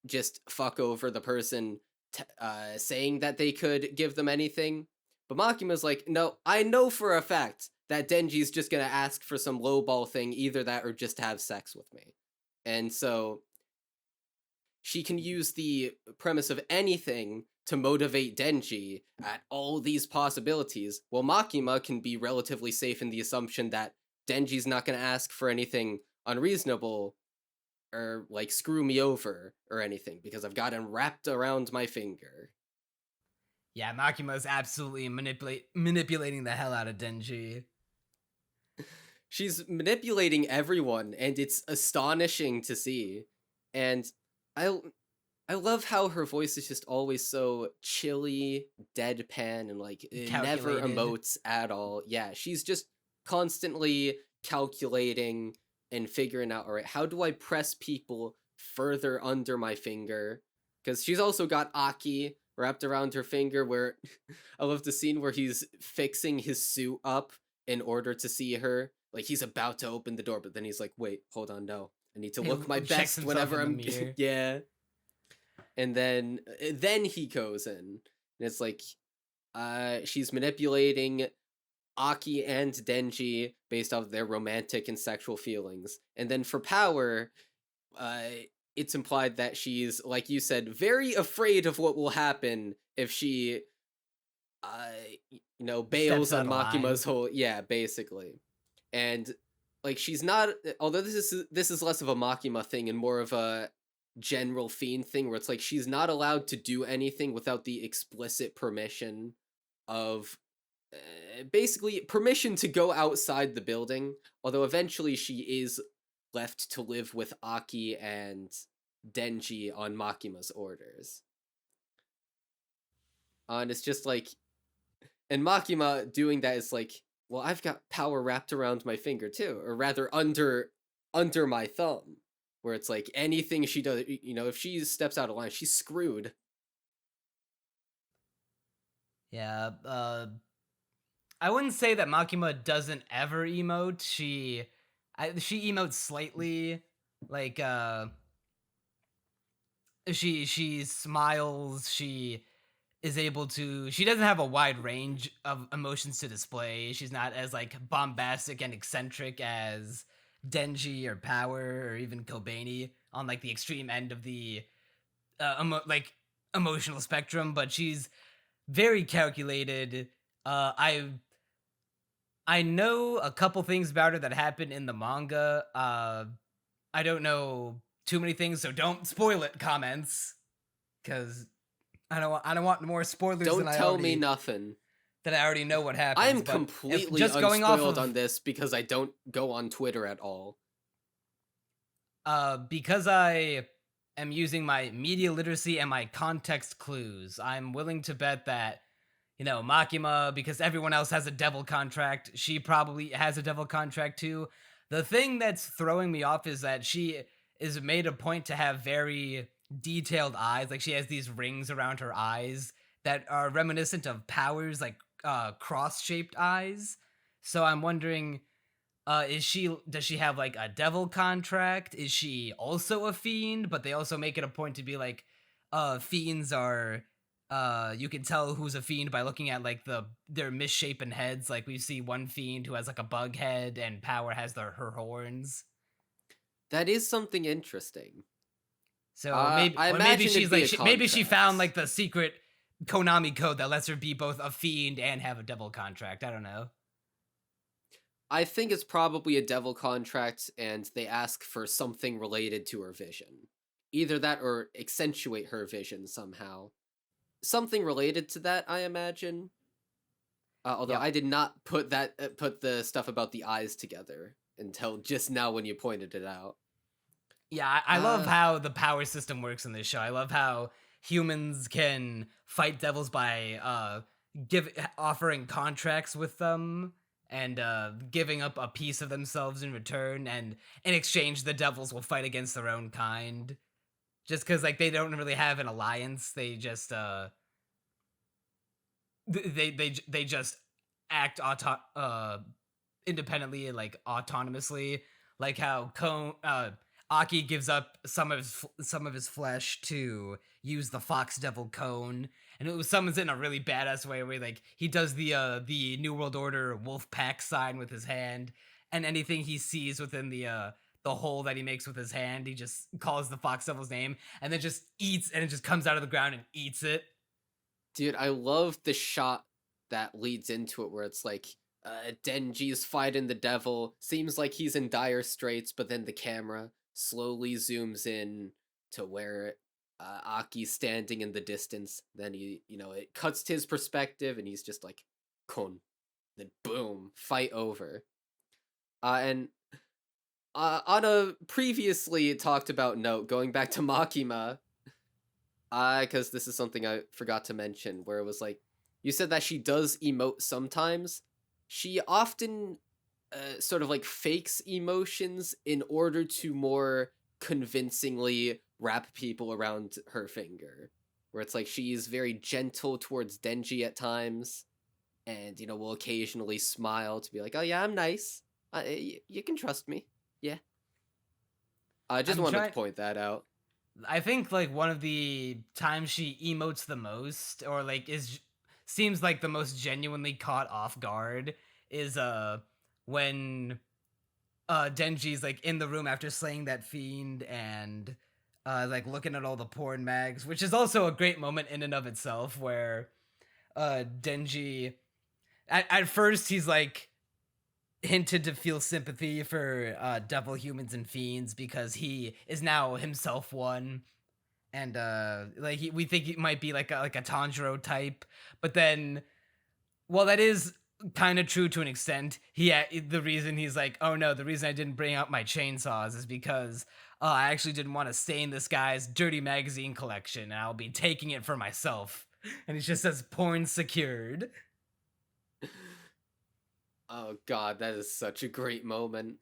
just fuck over the person saying that they could give them anything. But Makima's like, no, I know for a fact that Denji's just gonna ask for some lowball thing, either that or just have sex with me. And so she can use the premise of anything to motivate Denji at all these possibilities, while Makima can be relatively safe in the assumption that Denji's not going to ask for anything unreasonable or like screw me over or anything because I've got him wrapped around my finger. Yeah, Makima is absolutely manipulating the hell out of Denji. She's manipulating everyone, and it's astonishing to see. And I love how her voice is just always so chilly, deadpan, and like it never Calculated. emotes at all. Yeah, she's just constantly calculating and figuring out, all right, how do I press people further under my finger? Because she's also got Aki wrapped around her finger, where I love the scene where he's fixing his suit up in order to see her. Like, he's about to open the door, but then he's like, wait, hold on, no. I need to look my Checks best himself whenever in I'm... the mirror. Yeah. And then he goes in. And it's like, she's manipulating Aki and Denji based off their romantic and sexual feelings. And then for power, it's implied that she's, like you said, very afraid of what will happen if she, bails on Makima's whole... Yeah, basically. And like, she's not, although this is less of a Makima thing and more of a general fiend thing, where it's like she's not allowed to do anything without the explicit permission of basically permission to go outside the building, although eventually she is left to live with Aki and Denji on Makima's orders. And it's just like, and Makima doing that is like, well, I've got power wrapped around my finger too, or rather under my thumb, where it's like anything she does, if she steps out of line, she's screwed. Yeah, I wouldn't say that Makima doesn't ever emote. She emotes slightly, like she smiles. She is able to. She doesn't have a wide range of emotions to display. She's not as like bombastic and eccentric as Denji or Power or even Kobani on like the extreme end of the emotional spectrum. But she's very calculated. I know a couple things about her that happened in the manga. I don't know too many things, so don't spoil it. Comments, because I don't want more spoilers. Don't tell me nothing. That I already know what happens. I'm completely just going unspoiled on this because I don't go on Twitter at all. Because I am using my media literacy and my context clues, I'm willing to bet that, Makima, because everyone else has a devil contract, she probably has a devil contract too. The thing that's throwing me off is that she is made a point to have very detailed eyes. Like, she has these rings around her eyes that are reminiscent of Power's, like, cross-shaped eyes. So I'm wondering, does she have like a devil contract? Is she also a fiend? But they also make it a point to be like, fiends are, you can tell who's a fiend by looking at like their misshapen heads. Like, we see one fiend who has like a bug head, and Power has her horns. That is something interesting. So maybe she's like, maybe she found like the secret Konami code that lets her be both a fiend and have a devil contract. I don't know. I think it's probably a devil contract, and they ask for something related to her vision. either that or accentuate her vision somehow. Something related to that, I imagine. Although Yep. I did not put the stuff about the eyes together until just now when you pointed it out. Yeah, I love how the power system works in this show. I love how humans can fight devils by offering contracts with them and giving up a piece of themselves in return, and in exchange the devils will fight against their own kind. Just because like they don't really have an alliance, they just they just act independently and like autonomously, like how Aki gives up some of his flesh to use the Fox Devil Cone, and it summons it in a really badass way where like he does the New World Order Wolf Pack sign with his hand, and anything he sees within the hole that he makes with his hand, he just calls the Fox Devil's name and then just eats, and it just comes out of the ground and eats it. Dude, I love the shot that leads into it where it's like Denji's fighting the devil, seems like he's in dire straits, but then the camera slowly zooms in to where Aki's standing in the distance. Then it cuts to his perspective and he's just like, Kon. Then boom, fight over. And on a previously talked about note, going back to Makima, because this is something I forgot to mention, where it was like, you said that she does emote sometimes. She often sort of like fakes emotions in order to more convincingly wrap people around her finger. Where it's like she's very gentle towards Denji at times, and will occasionally smile to be like, "Oh yeah, I'm nice. You can trust me. Yeah." I just wanted to point that out. I think like one of the times she emotes the most, or like seems like the most genuinely caught off guard, is when Denji's like in the room after slaying that fiend and like looking at all the porn mags, which is also a great moment in and of itself, where Denji at first he's like hinted to feel sympathy for devil humans and fiends because he is now himself one, and like we think he might be like a Tanjiro type, but then, well, that is kind of true to an extent. The reason he's like, oh no, the reason I didn't bring out my chainsaws is because I actually didn't want to stain this guy's dirty magazine collection, and I'll be taking it for myself. And he just says porn secured. Oh god, that is such a great moment.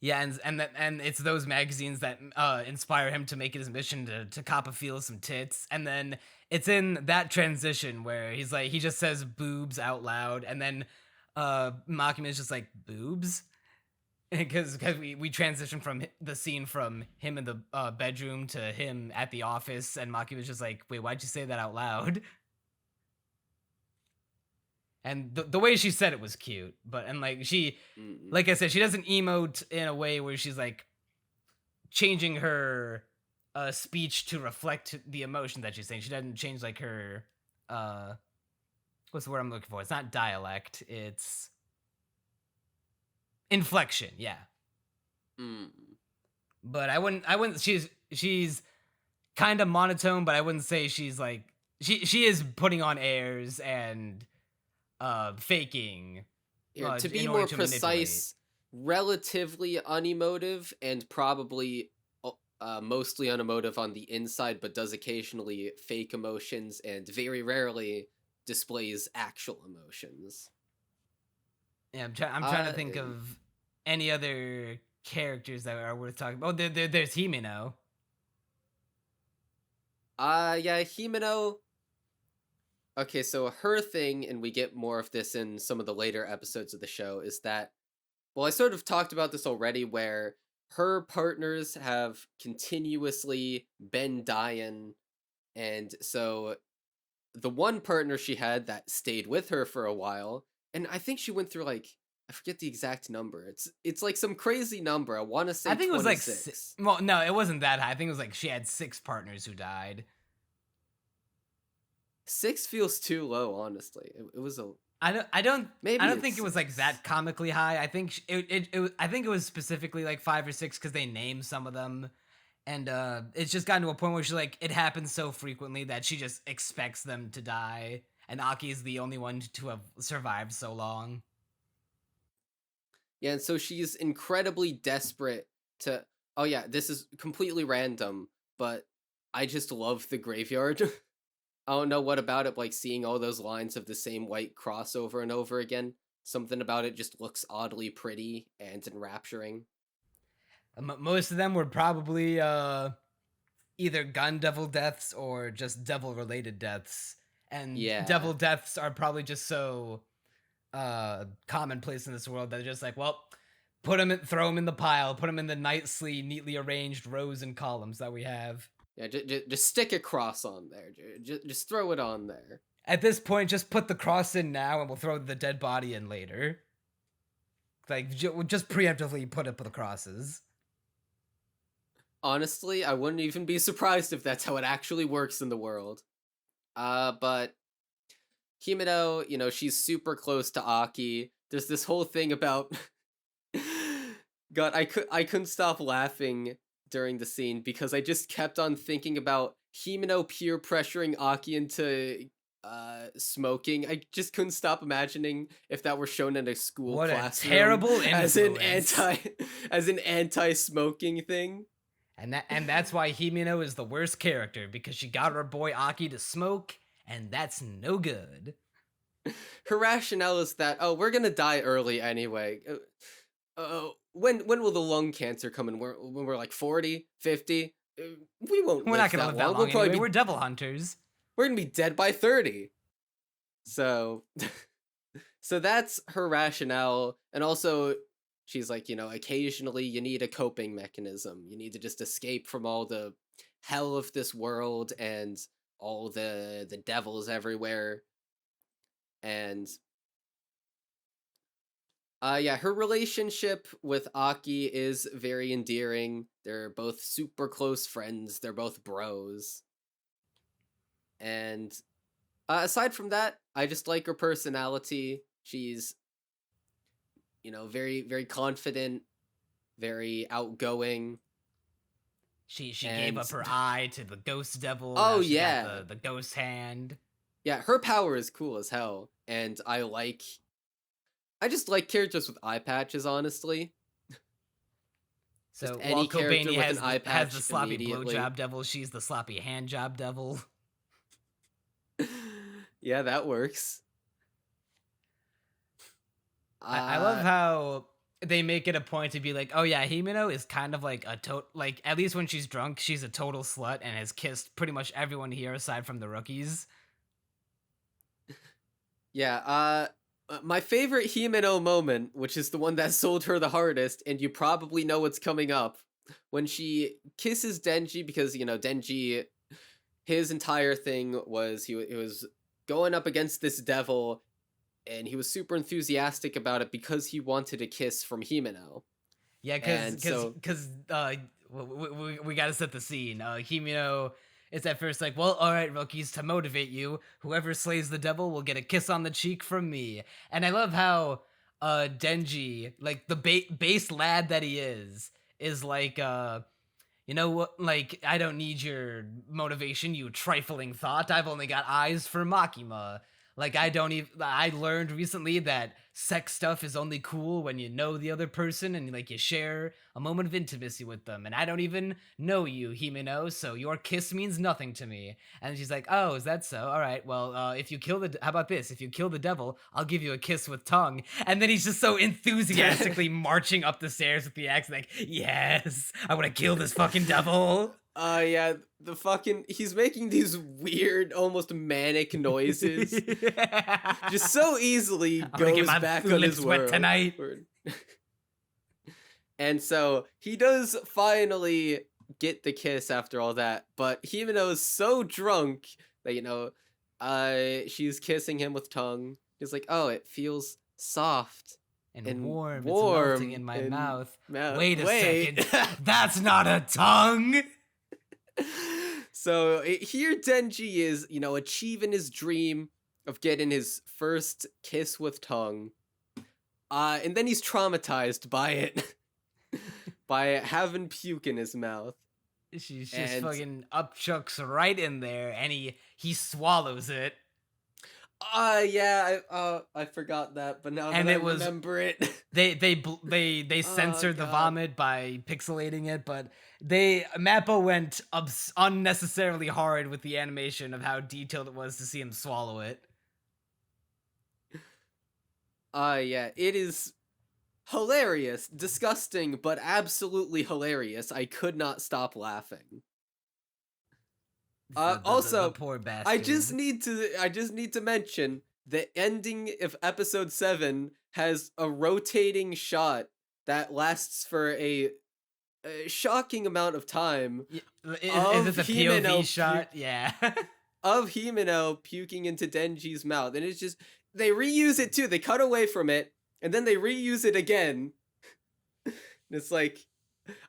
Yeah, and it's those magazines that inspire him to make it his mission to cop a feel of some tits, and then it's in that transition where he's like, he just says boobs out loud, and then Makima is just like, boobs, because we transition from the scene from him in the bedroom to him at the office, and Makima is just like, wait, why'd you say that out loud? And the way she said it was cute, but like like I said, she doesn't emote in a way where she's like changing her speech to reflect the emotion that she's saying. She doesn't change like her what's the word I'm looking for? It's not dialect, it's inflection. Yeah. But I wouldn't. She's kind of monotone, but I wouldn't say she's like she is putting on airs and faking. To be more precise, relatively unemotive and probably mostly unemotive on the inside, but does occasionally fake emotions and very rarely displays actual emotions. Yeah, I'm trying to think of any other characters that are worth talking about. Oh, there's Himeno. Yeah, Himeno. Okay, so her thing, and we get more of this in some of the later episodes of the show, is that, well, I sort of talked about this already, where her partners have continuously been dying, and so the one partner she had that stayed with her for a while, and I think she went through like, I forget the exact number. It's like some crazy number. I want to say I think 26. It was like well, no, it wasn't that high. I think it was like she had 6 partners who died. 6 feels too low, honestly. It was a. I don't think it was like that comically high. I think I think it was specifically like 5 or 6 because they named some of them, And it's just gotten to a point where she's like, it happens so frequently that she just expects them to die. And Aki is the only one to have survived so long. Yeah, and so she's incredibly desperate to. Oh yeah, this is completely random, but I just love the graveyard. I don't know what about it, like seeing all those lines of the same white cross over and over again. Something about it just looks oddly pretty and enrapturing. Most of them were probably either gun devil deaths or just devil related deaths. And Yeah. devil deaths are probably just so commonplace in this world that they're just like, well, throw them in the pile, put them in the nicely, neatly arranged rows and columns that we have. Yeah, just stick a cross on there. Just throw it on there. At this point, just put the cross in now, and we'll throw the dead body in later. Like, just preemptively put up the crosses. Honestly, I wouldn't even be surprised if that's how it actually works in the world. But Himeno, you know, she's super close to Aki. There's this whole thing about God, I couldn't stop laughing during the scene because I just kept on thinking about Himeno peer pressuring Aki into smoking. I just couldn't stop imagining if that were shown in a school what classroom a terrible as an influence. anti-smoking thing. And that's why Himeno is the worst character, because she got her boy Aki to smoke, and that's no good. Her rationale is that, oh, we're gonna die early anyway. When will the lung cancer come in? When we're like 40, 50? We won't. We're not gonna live that long anyway. We're devil hunters. We're gonna be dead by 30. So, so that's her rationale, and also she's like, you know, occasionally you need a coping mechanism. You need to just escape from all the hell of this world and all the devils everywhere. And yeah, her relationship with Aki is very endearing. They're both super close friends. They're both bros. And aside from that, I just like her personality. She's, you know, very, very confident, very outgoing. She gave up her eye to the ghost devil. Oh, yeah. Got the ghost hand. Yeah, her power is cool as hell. And I just like characters with eye patches, honestly. So while Kobani has the sloppy blowjob devil, she's the sloppy handjob devil. Yeah, that works. I love how they make it a point to be like, oh yeah, Himeno is kind of like like, at least when she's drunk, she's a total slut and has kissed pretty much everyone here aside from the rookies. Yeah, my favorite Himeno moment, which is the one that sold her the hardest, and you probably know what's coming up, when she kisses Denji, because, you know, Denji, his entire thing was he was going up against this devil, and he was super enthusiastic about it because he wanted a kiss from Himeno. Yeah, because we got to set the scene. Himeno is at first like, well, all right, rookies, to motivate you, whoever slays the devil will get a kiss on the cheek from me. And I love how Denji, like the base lad that he is like, you know what, like, I don't need your motivation, you trifling thought. I've only got eyes for Makima. Like, I learned recently that sex stuff is only cool when you know the other person and, like, you share a moment of intimacy with them. And I don't even know you, Himeno, so your kiss means nothing to me. And she's like, oh, is that so? All right, well, how about this? If you kill the devil, I'll give you a kiss with tongue. And then he's just so enthusiastically marching up the stairs with the axe, like, yes, I want to kill this fucking devil. Yeah, he's making these weird, almost manic noises. Just so easily goes back on his word tonight. And so he does finally get the kiss after all that, but Himeno is so drunk that, you know, she's kissing him with tongue. He's like, oh, it feels soft. And warm. It's melting in my mouth. Wait a second. That's not a tongue! So here Denji is, you know, achieving his dream of getting his first kiss with tongue. And then he's traumatized by it. By having puke in his mouth. She's just And fucking upchucks right in there, and he swallows it. yeah, I forgot that, but now that And I it was remember it. they Oh censored the god. vomit by pixelating it, but Mappa went unnecessarily hard with the animation of how detailed it was to see him swallow it. Yeah, it is hilarious, disgusting, but absolutely hilarious. I could not stop laughing. The Also, poor I bastard. just need to mention the ending of episode 7 has a rotating shot that lasts for a shocking amount of time Is of this a POV Himeno shot? Yeah. of Himeno puking into Denji's mouth, and it's just they reuse it too. They cut away from it, and then they reuse it again. It's like,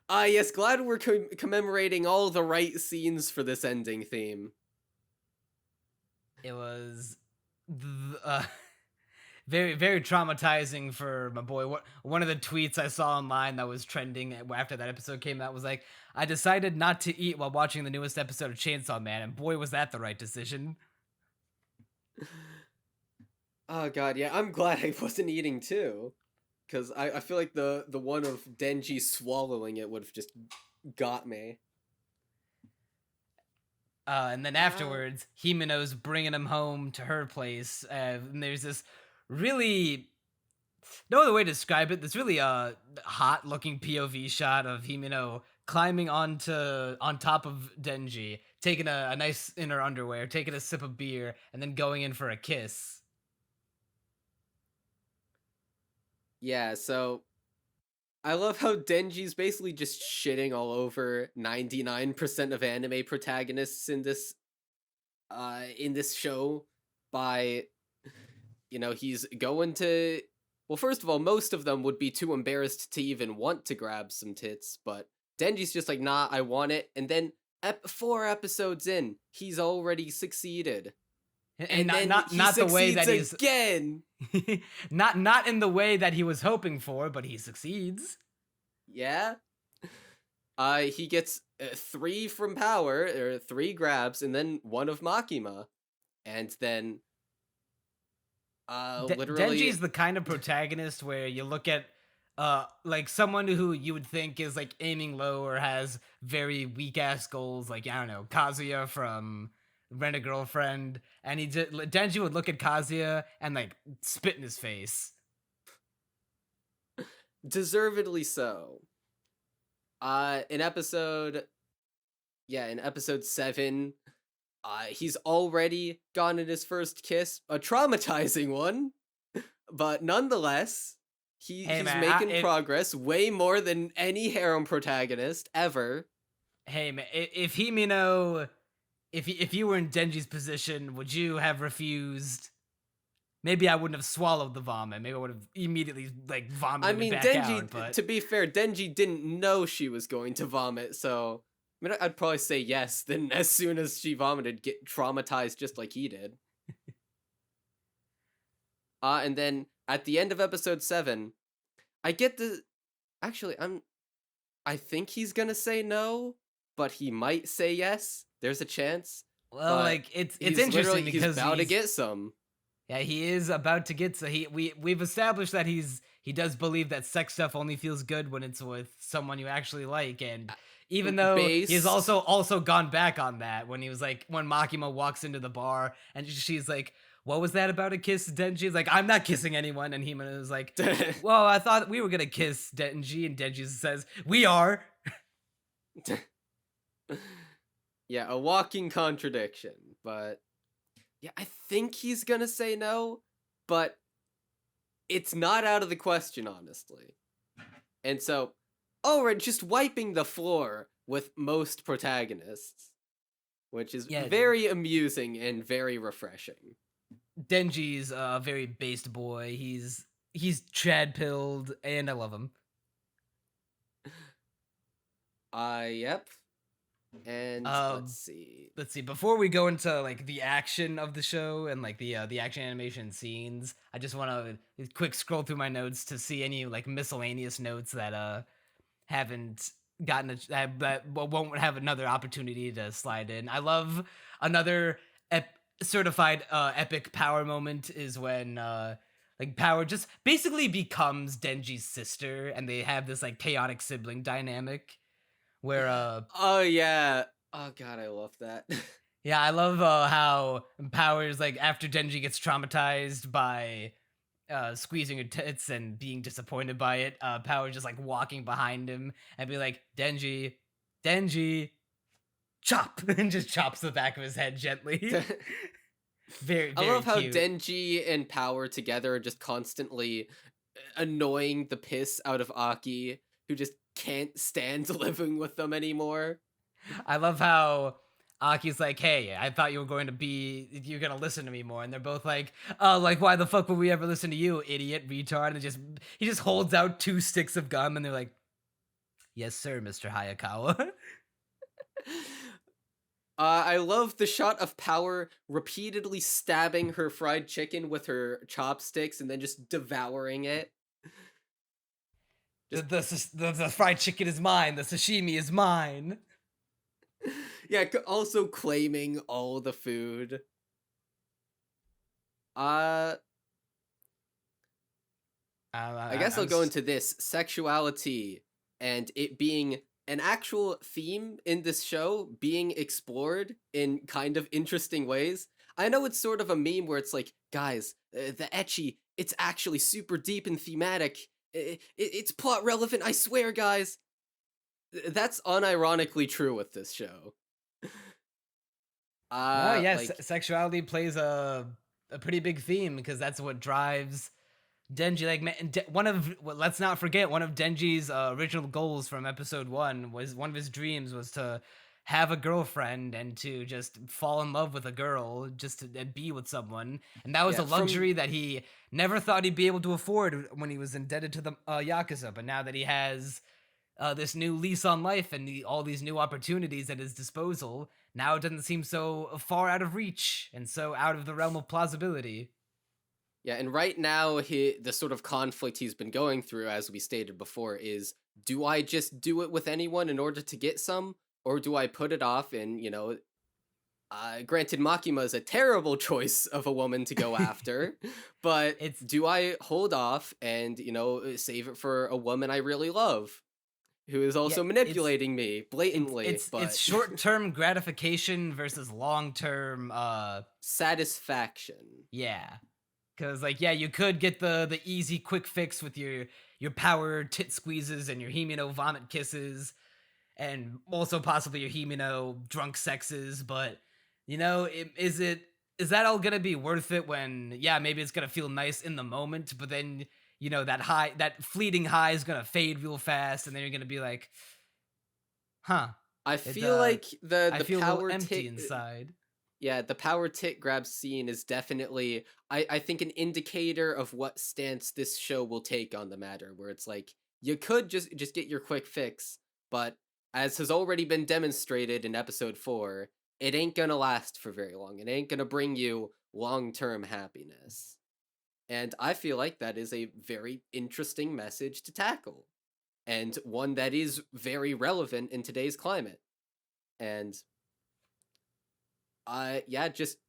yes, glad we're commemorating all the right scenes for this ending theme. It was very very traumatizing for my boy. One of the tweets I saw online that was trending after that episode came out was like, I decided not to eat while watching the newest episode of Chainsaw Man, and boy was that the right decision. Oh god, yeah, I'm glad I wasn't eating too. Because I feel like the one of Denji swallowing it would have just got me. And then afterwards, Himeno's bringing him home to her place, and there's this really no other way to describe it. This really hot looking POV shot of Himeno climbing on top of Denji, taking a nice in her underwear, taking a sip of beer, and then going in for a kiss. Yeah, so I love how Denji's basically just shitting all over 99% of anime protagonists in this show by, he's going to, well, first of all, most of them would be too embarrassed to even want to grab some tits, but Denji's just like, nah, I want it. And then 4 episodes in, he's already succeeded. And then he not the way that succeeds again. not in the way that he was hoping for, but he succeeds. Yeah. He gets 3 from power, or 3 grabs, and then 1 of Makima. And then literally Denji's the kind of protagonist where you look at like someone who you would think is like aiming low or has very weak ass goals, like, I don't know, Kazuya from Rent a Girlfriend, and Denji would look at Kazuya and like spit in his face. deservedly so. In episode 7, he's already gotten his first kiss, a traumatizing one, but nonetheless, he's making progress way more than any harem protagonist ever. Hey man, if Himeno, if you were in Denji's position, would you have refused? Maybe I wouldn't have swallowed the vomit. Maybe I would have immediately like vomited it back Denji, out. But to be fair, Denji didn't know she was going to vomit, so I'd probably say yes. Then as soon as she vomited, get traumatized just like he did. And then at the end of episode 7, I get the. Actually, I think he's gonna say no, but he might say yes. There's a chance. Well, like it's interesting because he's about to get some. Yeah, he is about to get so we've established that he does believe that sex stuff only feels good when it's with someone you actually like, and even though he's also gone back on that when he was like, when Makima walks into the bar and she's like, what was that about a kiss, Denji's like, I'm not kissing anyone, and Himeno is like, well, I thought we were gonna kiss, Denji, and Denji says, we are. Yeah, a walking contradiction, but yeah, I think he's gonna say no, but it's not out of the question, honestly. And so, we're just wiping the floor with most protagonists, which is very amusing and very refreshing. Denji's a very based boy. He's Chad pilled, and I love him. Yep. And let's see. Before we go into like the action of the show and like the action animation scenes, I just want to quick scroll through my notes to see any like miscellaneous notes that haven't gotten that won't have another opportunity to slide in. I love another certified epic power moment is when like Power just basically becomes Denji's sister, and they have this like chaotic sibling dynamic where Oh yeah. Oh god, I love that. yeah, I love how Power's like after Denji gets traumatized by squeezing her tits and being disappointed by it, Power just like walking behind him and be like, Denji, chop, and just chops the back of his head gently. Very, I very love how cute. Denji and Power together are just constantly annoying the piss out of Aki, who just can't stand living with them anymore. I love how Aki's like, hey, I thought you're gonna listen to me more. And they're both like why the fuck would we ever listen to you, idiot, retard? And he just holds out 2 sticks of gum and they're like, yes, sir, Mr. Hayakawa. I love the shot of Power repeatedly stabbing her fried chicken with her chopsticks and then just devouring it. The fried chicken is mine. The sashimi is mine. Yeah, also claiming all the food. I guess I'll go into this sexuality and it being an actual theme in this show being explored in kind of interesting ways. I know it's sort of a meme where it's like, guys, the ecchi, it's actually super deep and thematic. It's plot relevant, I swear, guys. That's unironically true with this show. Oh yes, Like, sexuality plays a pretty big theme because that's what drives Denji. Like let's not forget, one of Denji's original goals from episode 1 was, one of his dreams was to have a girlfriend and to just fall in love with a girl, just to be with someone, and that was yeah, a luxury that he never thought he'd be able to afford when he was indebted to the Yakuza. But now that he has this new lease on life and all these new opportunities at his disposal, now it doesn't seem so far out of reach and so out of the realm of plausibility. Yeah, and right now the sort of conflict he's been going through, as we stated before, is do I just do it with anyone in order to get some, or do I put it off and, granted, Makima is a terrible choice of a woman to go after, but do I hold off and, save it for a woman I really love, who is also manipulating me blatantly? It's short-term gratification versus long-term satisfaction. Yeah. Because, like, yeah, you could get the easy, quick fix with your power tit squeezes and your Himeno vomit kisses, and also possibly your Himeno drunk sexes. But is that all gonna be worth it when, yeah, maybe it's gonna feel nice in the moment, but then that fleeting high is gonna fade real fast, and then you're gonna be like, huh? I feel like I the feel power a little empty tit inside. Yeah, the power tit grab scene is definitely, I think, an indicator of what stance this show will take on the matter, where it's like, you could just get your quick fix, but as has already been demonstrated in episode 4, it ain't gonna last for very long. It ain't gonna bring you long-term happiness. And I feel like that is a very interesting message to tackle, and one that is very relevant in today's climate. And yeah, just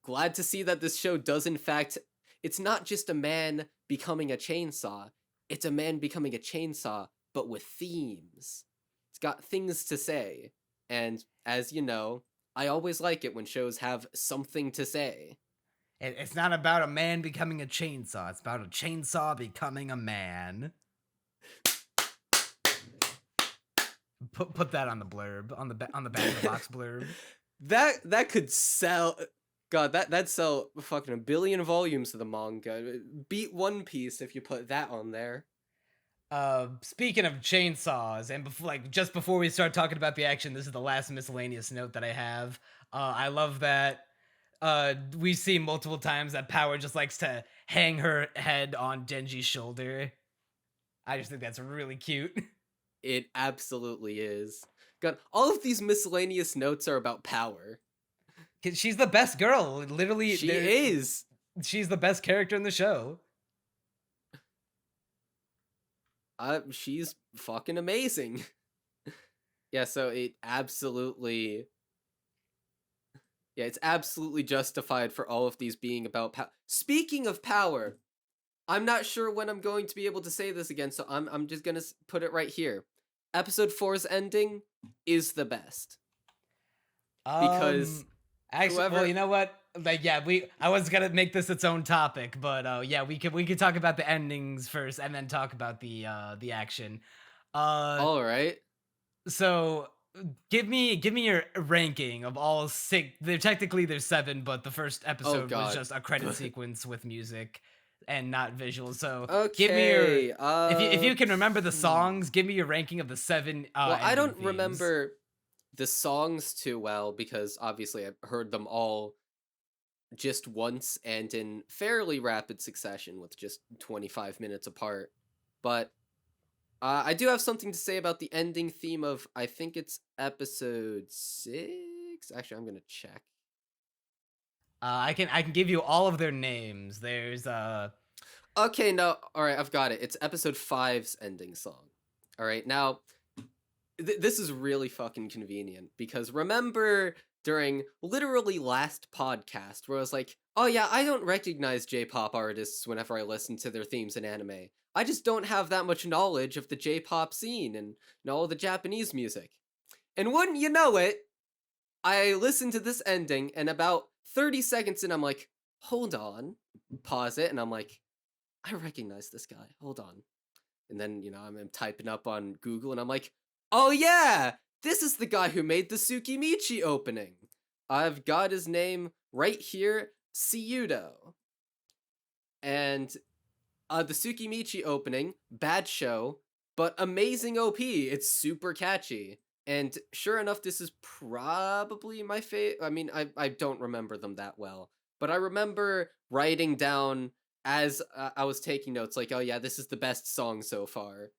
glad to see that this show does, in fact, it's not just a man becoming a chainsaw, it's a man becoming a chainsaw, but with themes. It's got things to say. And as you know, I always like it when shows have something to say. It's not about a man becoming a chainsaw, it's about a chainsaw becoming a man. Put that on the blurb, on the back of the box blurb. That could sell. God, that'd sell fucking 1 billion volumes of the manga. Beat One Piece if you put that on there. Speaking of chainsaws, and just before we start talking about the action, this is the last miscellaneous note that I have. I love that we see multiple times that Power just likes to hang her head on Denji's shoulder. I just think that's really cute. It absolutely is. God, all of these miscellaneous notes are about Power. She's the best girl, literally. She is. She's the best character in the show. She's fucking amazing. Yeah, so it absolutely, yeah, it's absolutely justified for all of these being about power. Speaking of power, I'm not sure when I'm going to be able to say this again, so I'm just gonna put it right here. Episode 4's ending is the best because Um, actually, well, whoever. you know what? Like, yeah, I was gonna make this its own topic, but yeah, we could talk about the endings first, and then talk about the action. Uh, All right. so give me your ranking of all six. There technically there's seven, but the first Oh episode was God. just a credit sequence with music and not visuals. So give me your Okay. if you can remember the songs, give me your ranking of the seven Well, I ending don't themes. remember the songs too well because obviously I've heard them all just once and in fairly rapid succession with just 25 minutes apart. But I do have something to say about the ending theme of, I think it's episode 6. Actually, I'm going to check. I can give you all of their names. There's Okay, no. All right, I've got it. It's episode 5's ending song. All right, now this is really fucking convenient because remember during literally last podcast where I was like, oh yeah, I don't recognize J-pop artists whenever I listen to their themes in anime. I just don't have that much knowledge of the J-pop scene and all the Japanese music. And wouldn't you know it, I listened to this ending and about 30 seconds in I'm like, hold on, pause it, and I'm like, I recognize this guy. Hold on. And then, I'm typing up on Google and I'm like, oh yeah, this is the guy who made the Tsukimichi opening. I've got his name right here, Siyudo. And the Tsukimichi opening, bad show, but amazing OP. It's super catchy. And sure enough, this is probably my favorite. I mean, I don't remember them that well, but I remember writing down as I was taking notes, like, oh yeah, this is the best song so far.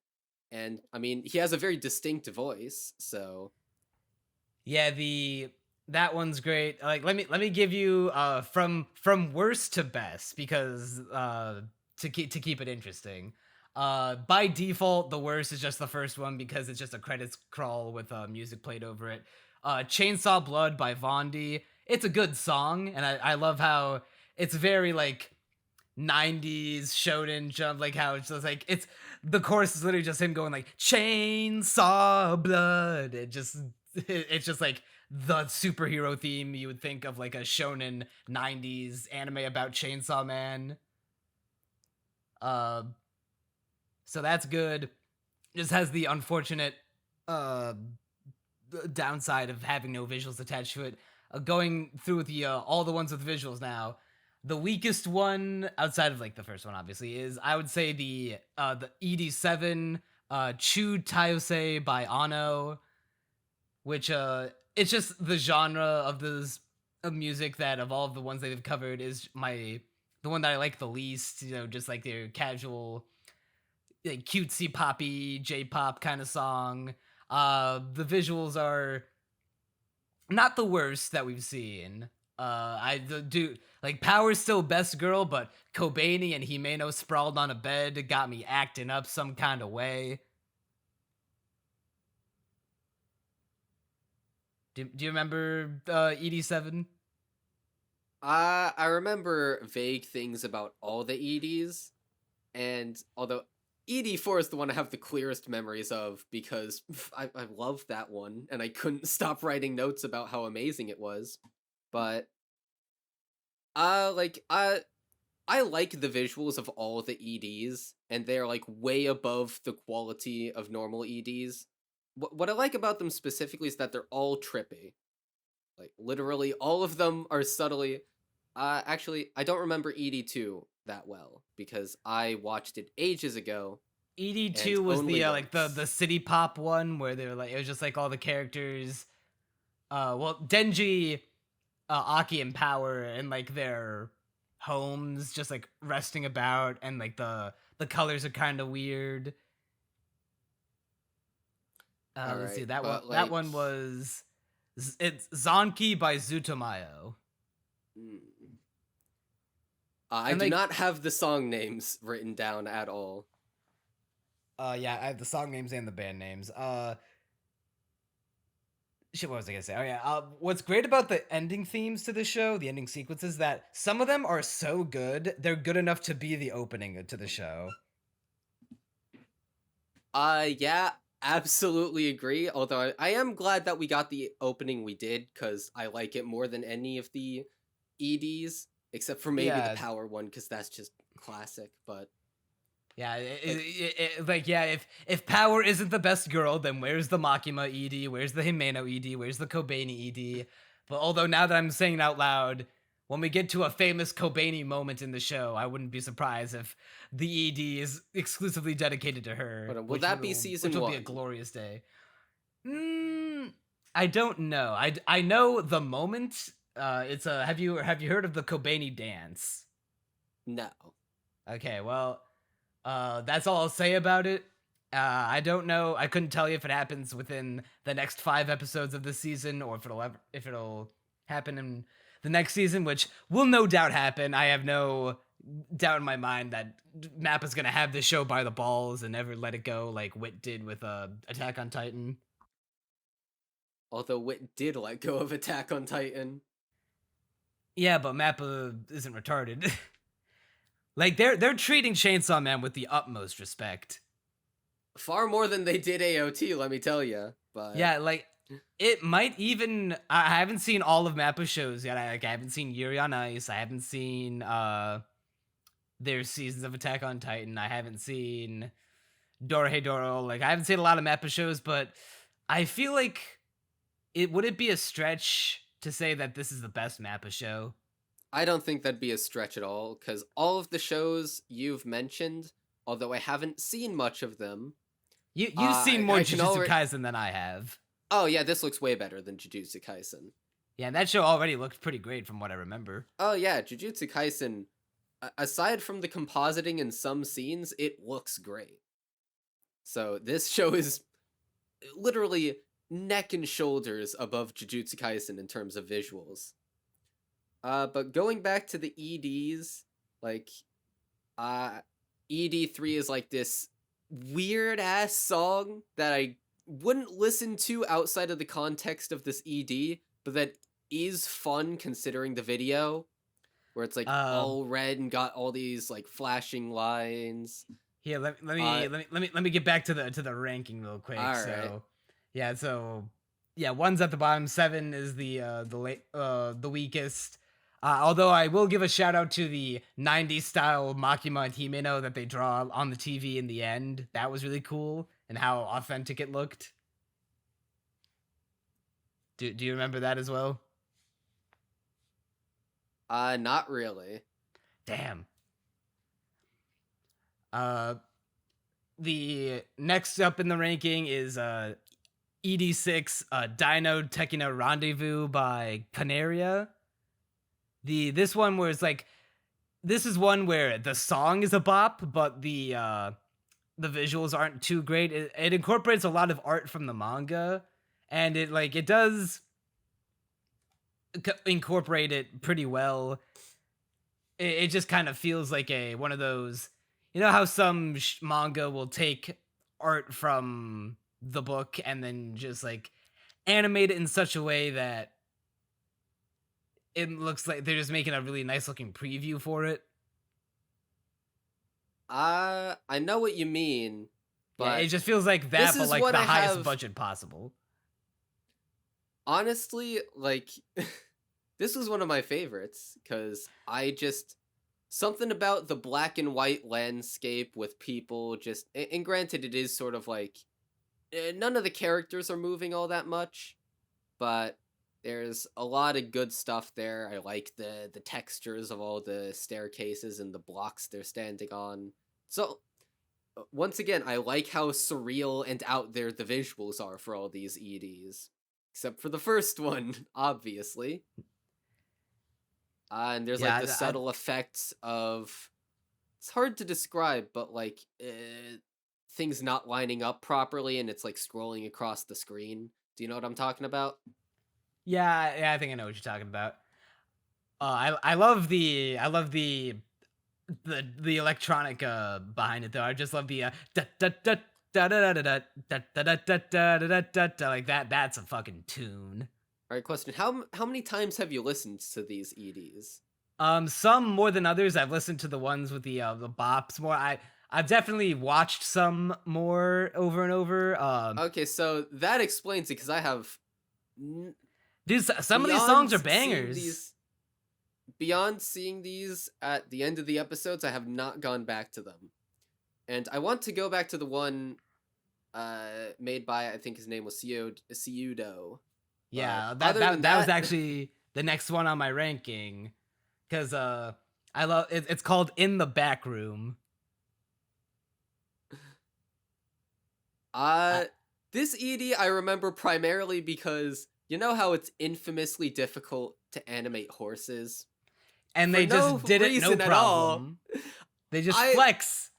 And I mean, he has a very distinct voice, so. yeah, the that one's great. Like let me give you from worst to best because to keep it interesting. By default the worst is just the first one because it's just a credits crawl with music played over it. Chainsaw Blood by Vondi. It's a good song and I love how it's very like 90s shonen jump, like how it's just like it's the chorus is literally just him going like chainsaw blood. It's just like the superhero theme you would think of like a shonen 90s anime about Chainsaw Man. uh so that's good. Just has the unfortunate uh downside of having no visuals attached to it. Going through the all the ones with visuals now, the weakest one outside of like the first one obviously is I would say the ED7 Chu Tayose by Ano, which it's just the genre of this of music that of all of the ones they've covered is the one that I like the least, just like their casual like cutesy poppy J-pop kind of song. The visuals are not the worst that we've seen. I do like Power's still best girl, but Kobani and Himeno sprawled on a bed got me acting up some kind of way. Do you remember ED7? I remember vague things about all the EDs, and although ED4 is the one I have the clearest memories of because I love that one, and I couldn't stop writing notes about how amazing it was. But like I like the visuals of all the EDs, and they're like way above the quality of normal EDs. What I like about them specifically is that they're all trippy. Like literally all of them are subtly. Actually, I don't remember ED2 that well because I watched it ages ago and ED2 was only the like once. the city pop one where they were like it was just like all the characters well Denji, Aki and Power and like their homes just like resting about and like the colors are kind of weird. All Let's see right, that one. but That like, one was it's Zonki by Zutomayo. mm, I And do like not have the song names written down at all. yeah, I have the song names and the band names. Shit, what was I gonna say? Oh yeah. What's great about the ending themes to the show, the ending sequences, that some of them are so good, they're good enough to be the opening to the show. Yeah, absolutely agree. Although I am glad that we got the opening we did, because I like it more than any of the EDs, except for maybe the Yeah, power one, because that's just classic. But yeah. like, Like, yeah. If Power isn't the best girl, then where's the Makima ED? Where's the Himeno ED? Where's the Kobani ED? But although now that I'm saying it out loud, when we get to a famous Kobani moment in the show, I wouldn't be surprised if the ED is exclusively dedicated to her, will that be which season will be a 1? glorious day. I don't know. I know the moment. It's a have you heard of the Kobani dance? No. Okay, well, that's all I'll say about it. I don't know. I couldn't tell you if it happens within the next 5 episodes of the season, or if it'll happen in the next season, which will no doubt happen. I have no doubt in my mind that Mappa's gonna have this show by the balls and never let it go, like Wit did with Attack on Titan. Although Wit did let go of Attack on Titan. Yeah, but Mappa isn't retarded. Like they're treating Chainsaw Man with the utmost respect. Far more than they did AOT, let me tell you. But Yeah, like it might even. I haven't seen all of Mappa shows yet. I haven't seen Yuri on Ice. I haven't seen their seasons of Attack on Titan. I haven't seen Dorohedoro. Like I haven't seen a lot of Mappa shows, but I feel like would it be a stretch to say that this is the best Mappa show? I don't think that'd be a stretch at all, because all of the shows you've mentioned, although I haven't seen much of them. You've seen more I can Jujutsu Kaisen than I have. Oh yeah, this looks way better than Jujutsu Kaisen. Yeah, that show already looked pretty great from what I remember. Oh yeah, Jujutsu Kaisen, aside from the compositing in some scenes, it looks great. So this show is literally neck and shoulders above Jujutsu Kaisen in terms of visuals. But going back to the EDs, like, ED3 is like this weird ass song that I wouldn't listen to outside of the context of this ED, but that is fun considering the video, where it's like all red and got all these like flashing lines. Here, let me get back to the ranking real quick. Yeah, one's at the bottom. 7 is the weakest. Although I will give a shout out to the 90s style Makima and Himeno that they draw on the TV in the end. That was really cool, and how authentic it looked. Do you remember that as well? Not really. Damn. The next up in the ranking is ED6 Dino Tekino Rendezvous by Canaria. This one where it's like, this is one where the song is a bop, but the visuals aren't too great. It incorporates a lot of art from the manga, and it does incorporate it pretty well. It just kind of feels like one of those, you know how some manga will take art from the book and then just like animate it in such a way that it looks like they're just making a really nice looking preview for it. I know what you mean, but yeah, it just feels like that, but like the highest budget possible. Honestly, like, this was one of my favorites, because something about the black and white landscape with people just, and granted it is sort of like, none of the characters are moving all that much, but there's a lot of good stuff there. I like the textures of all the staircases and the blocks they're standing on. So, once again, I like how surreal and out there the visuals are for all these EDs. Except for the first one, obviously. And there's like the subtle effects of... It's hard to describe, but like things not lining up properly and it's like scrolling across the screen. Do you know what I'm talking about? Yeah, I think I know what you're talking about. I love the electronic behind it though. I just love the da da da da da da da da da da da da da da da like that. That's a fucking tune. All right, question: how many times have you listened to these EDs? Some more than others. I've listened to the ones with the bops more. I've definitely watched some more over and over. Okay, so that explains it because I have. Dude, some of these songs are bangers. Beyond seeing these at the end of the episodes, I have not gone back to them. And I want to go back to the one made by, I think his name was Seudo. Yeah, that was actually the next one on my ranking. Because I love it, it's called In the Back Room. This ED I remember primarily because you know how it's infamously difficult to animate horses? And they just did it no problem. They just flex.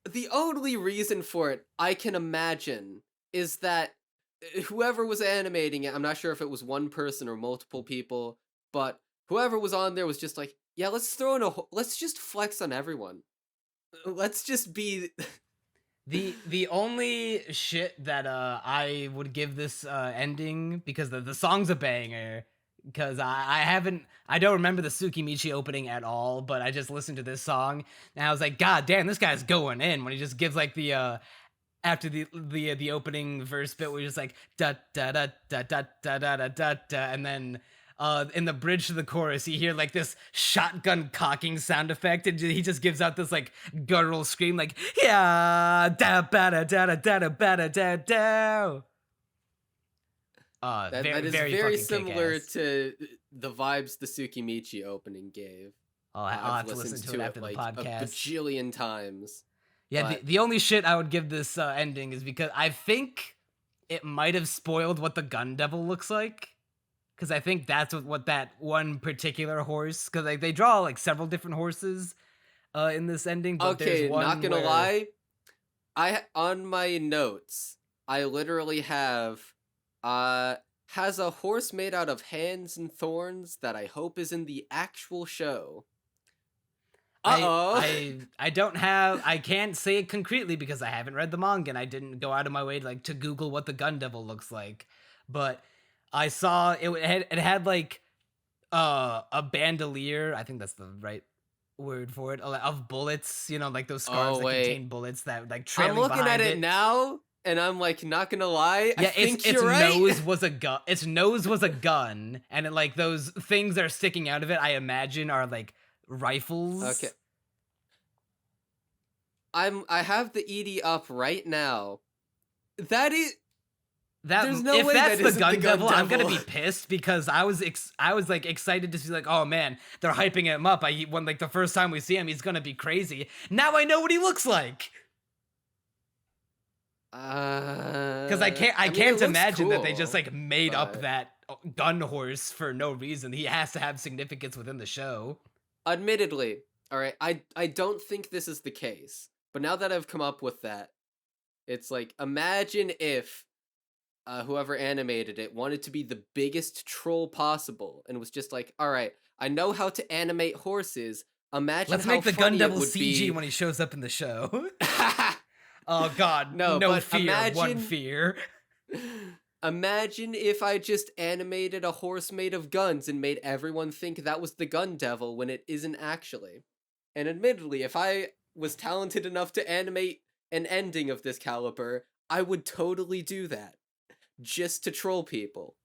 The only reason for it, I can imagine, is that whoever was animating it, I'm not sure if it was one person or multiple people, but whoever was on there was just like, yeah, let's just flex on everyone. Let's just be... The only shit that I would give this ending, because the song's a banger, because I don't remember the Tsukimichi opening at all, but I just listened to this song and I was like, God damn, this guy's going in when he just gives like the after the opening verse bit where he's just like da da da da da da da da da da, and then in the bridge to the chorus you hear like this shotgun cocking sound effect, and he just gives out this like guttural scream like yeah da ba da da da da da ba da da da. That is very similar to the vibes the Tsukimichi opening gave. Oh, I'll have to listen to it after the podcast a bajillion times. Yeah, the only shit I would give this ending is because I think it might have spoiled what the Gun Devil looks like. Because I think that's what that one particular horse, because like, they draw like several different horses in this ending. But okay, there's one not gonna lie, on my notes, I literally have has a horse made out of hands and thorns that I hope is in the actual show. I don't have, I can't say it concretely because I haven't read the manga and I didn't go out of my way to Google what the Gun Devil looks like. But I saw it had like a bandolier, I think that's the right word for it, of bullets, you know, like those scarves that contain bullets that like trailing behind it. I'm looking at it now and I'm like, not gonna lie, yeah, I think you're right. Nose was a gun. Its nose was a gun, and it, like those things that are sticking out of it, I imagine are like rifles. Okay. I have the ED up right now. There's no if way that's that the Gun Devil, I'm gonna be pissed because I was like excited to see like, oh man, they're hyping him up. When like the first time we see him, he's gonna be crazy. Now I know what he looks like. Because I can't imagine that they just like made up that gun horse for no reason. He has to have significance within the show. Admittedly, all right, I don't think this is the case, but now that I've come up with that, it's like, imagine if whoever animated it wanted to be the biggest troll possible and was just like, all right, I know how to animate horses. Imagine let's how make the funny Gun Devil it would CG be... when he shows up in the show. Oh God, no fear, one fear. Imagine if I just animated a horse made of guns and made everyone think that was the Gun Devil when it isn't actually. And admittedly, if I was talented enough to animate an ending of this caliber, I would totally do that. Just to troll people.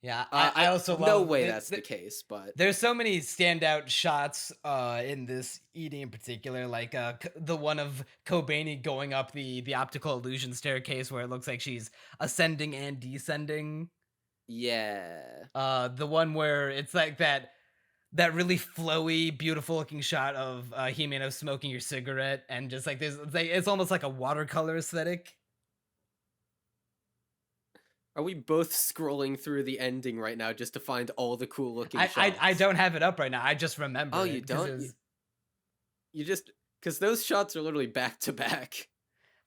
Yeah, I also love... No way that's the case, but... There's so many standout shots in this ED in particular, like the one of Kobani going up the optical illusion staircase where it looks like she's ascending and descending. Yeah. The one where it's like that really flowy, beautiful looking shot of Himeno smoking your cigarette, and just like it's almost like a watercolor aesthetic. Are we both scrolling through the ending right now just to find all the cool looking shots? I don't have it up right now. I just remember. Oh, you don't? You just... Because those shots are literally back to back.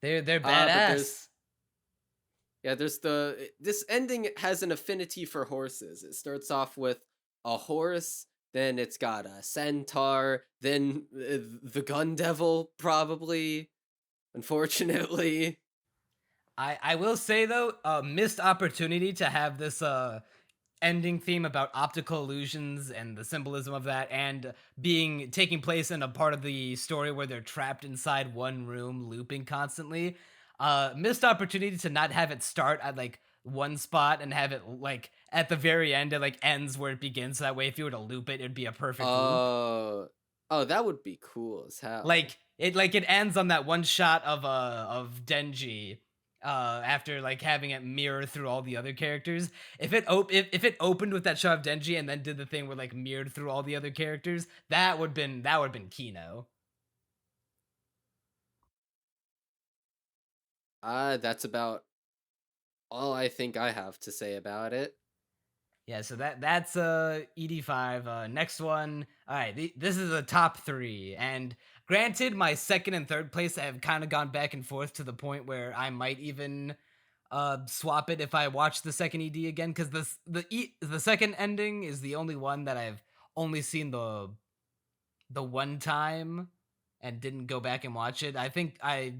They're badass. There's this ending has an affinity for horses. It starts off with a horse, then it's got a centaur, then the Gun Devil, probably. unfortunately. I will say though, missed opportunity to have this ending theme about optical illusions and the symbolism of that, and being taking place in a part of the story where they're trapped inside one room looping constantly. Missed opportunity to not have it start at like one spot and have it like at the very end it like ends where it begins, so that way if you were to loop it it'd be a perfect loop. Oh, oh, that would be cool as hell. Like it ends on that one shot of Denji after like having it mirror through all the other characters. If it opened with that shot of Denji and then did the thing where like mirrored through all the other characters, that would been Kino. That's about all I think I have to say about it. Yeah, so that's ED5. Next one. All right, this is a top 3, and granted, my second and third place have kind of gone back and forth to the point where I might even swap it if I watch the second ED again, because the second ending is the only one that I've only seen the one time and didn't go back and watch it. I think I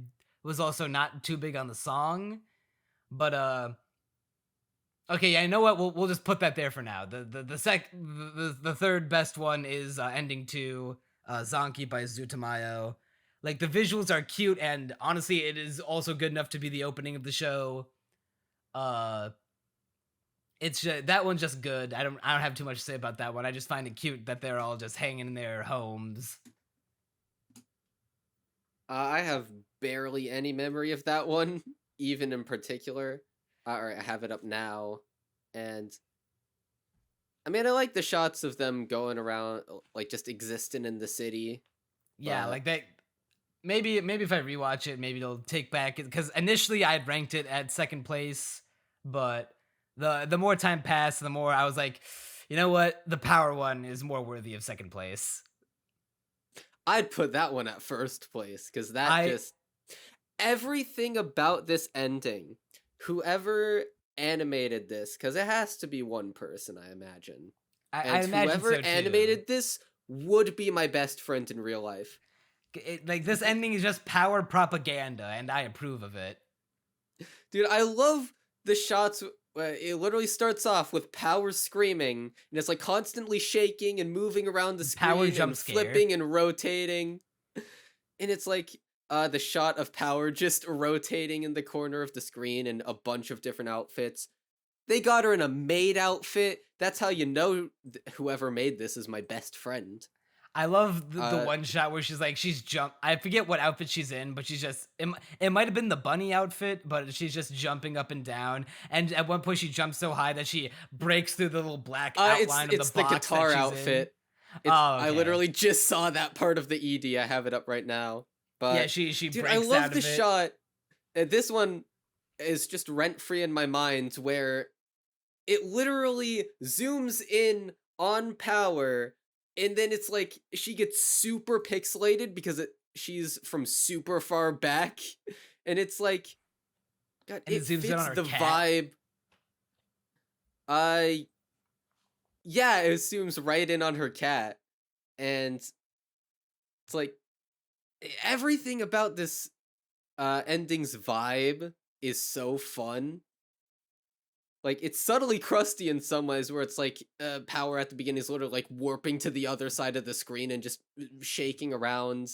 was also not too big on the song, but okay, yeah, you know what? We'll just put that there for now. The third best one is ending to Zanki by Zutamayo. Like the visuals are cute, and honestly, it is also good enough to be the opening of the show. Uh, it's that one's just good. I don't have too much to say about that one. I just find it cute that they're all just hanging in their homes. I have barely any memory of that one, even in particular. Alright, I have it up now, and I mean, I like the shots of them going around, like just existing in the city. Yeah, But like that. Maybe if I rewatch it, maybe it'll take back, because initially I had ranked it at second place, but the more time passed, the more I was like, you know what, the power one is more worthy of second place. I'd put that one at first place because that I just everything about this ending, whoever animated this, because it has to be one person, I imagine, I and imagine whoever so too. animated this would be my best friend in real life. Like this ending is just power propaganda, and I approve of it. Dude, I love the shots. It literally starts off with Power screaming, and it's like constantly shaking and moving around the screen Power jump and scare. flipping and rotating. And it's like the shot of Power just rotating in the corner of the screen in a bunch of different outfits. They got her in a maid outfit. That's how you know whoever made this is my best friend. I love the one shot where she's jump. I forget what outfit she's in, but she's just it might have been the bunny outfit, but she's just jumping up and down. And at one point, she jumps so high that she breaks through the little black outline it's of the box guitar that she's outfit. In. Oh, okay. I literally just saw that part of the ED. I have it up right now. But yeah, she dude, breaks I love out the of it. shot. This one is just rent free in my mind, where it literally zooms in on Power, and then it's like she gets super pixelated because she's from super far back, and it's like, God, And it zooms in fits on her the cat. vibe. Yeah, it zooms right in on her cat, and it's like everything about this ending's vibe is so fun. Like, it's subtly crusty in some ways, where it's like Power at the beginning is literally like warping to the other side of the screen and just shaking around,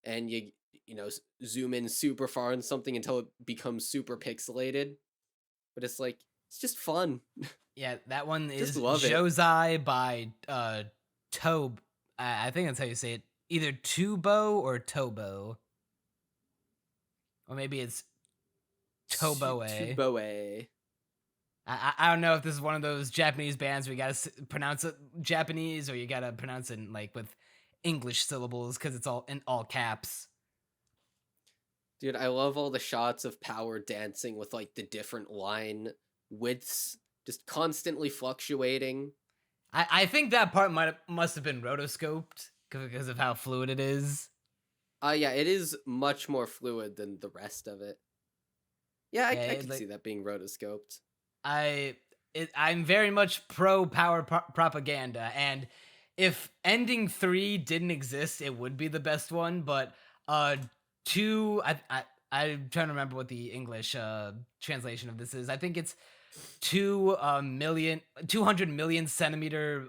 and you know, zoom in super far on something until it becomes super pixelated. But it's like, it's just fun. Yeah, that one is love it. Josei by Tobe. I think that's how you say it. Either Tubo or Tobo. Or maybe it's Toboe. Toboe. I don't know if this is one of those Japanese bands where you gotta pronounce it Japanese, or you gotta pronounce it like with English syllables because it's all in all caps. Dude, I love all the shots of Power dancing with like the different line widths, just constantly fluctuating. I think that part must have been rotoscoped because of how fluid it is. Yeah, it is much more fluid than the rest of it. Yeah, I can see that being rotoscoped. I'm very much pro power propaganda, and if ending 3 didn't exist, it would be the best one. But 2, I'm trying to remember what the English translation of this is. I think it's 200 million centimeter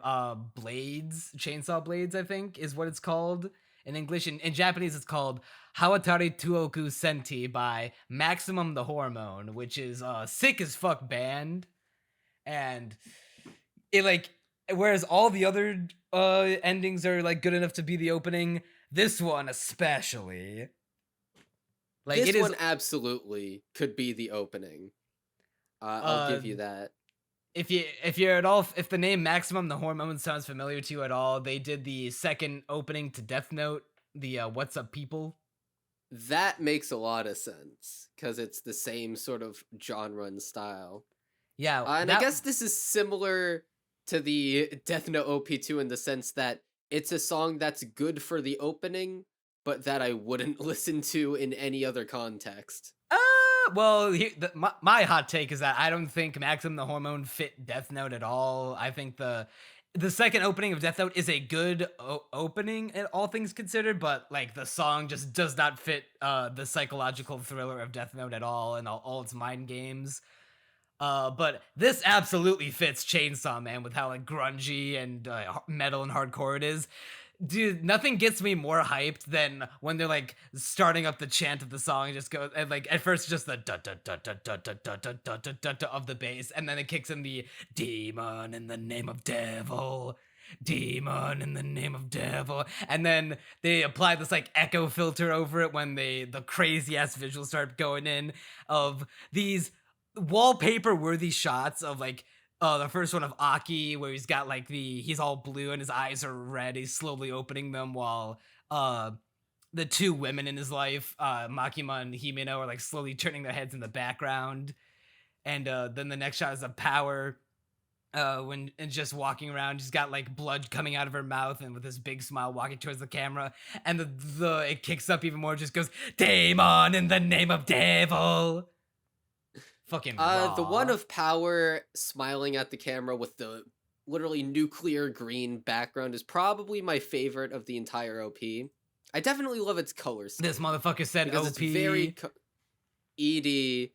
blades, chainsaw blades, I think is what it's called in English. In Japanese, it's called Hawatari Tuoku Senti by Maximum the Hormone, which is sick as fuck band. And it like, whereas all the other endings are like good enough to be the opening, this one especially. Like, this it is, one absolutely could be the opening. I'll give you that. if the name Maximum the Hormone sounds familiar to you at all, they did the second opening to Death Note, the What's Up People. That makes a lot of sense because it's the same sort of genre and style. Yeah, and I guess this is similar to the Death Note OP2 in the sense that it's a song that's good for the opening, but that I wouldn't listen to in any other context. Well, my hot take is that I don't think Maximum the Hormone fit Death Note at all. I think the second opening of Death Note is a good opening, all things considered, but like the song just does not fit the psychological thriller of Death Note at all, and all its mind games. But this absolutely fits Chainsaw Man with how like grungy and metal and hardcore it is. Dude, nothing gets me more hyped than when they're like starting up the chant of the song and just go, and like at first just the da da da da da da da da da da da of the bass, and then it kicks in the demon in the name of devil, demon in the name of devil, and then they apply this like echo filter over it when the crazy ass visuals start going in of these wallpaper worthy shots of like the first one of Aki, where he's got like he's all blue and his eyes are red. He's slowly opening them while the two women in his life, Makima and Himeno, are like slowly turning their heads in the background. And then the next shot is of Power, when and just walking around. She's got like blood coming out of her mouth and with this big smile walking towards the camera. And it kicks up even more. Just goes, Demon in the name of devil. Fucking raw. The one of Power smiling at the camera with the literally nuclear green background is probably my favorite of the entire OP. I definitely love its color scheme. This motherfucker said because OP. It's very ED.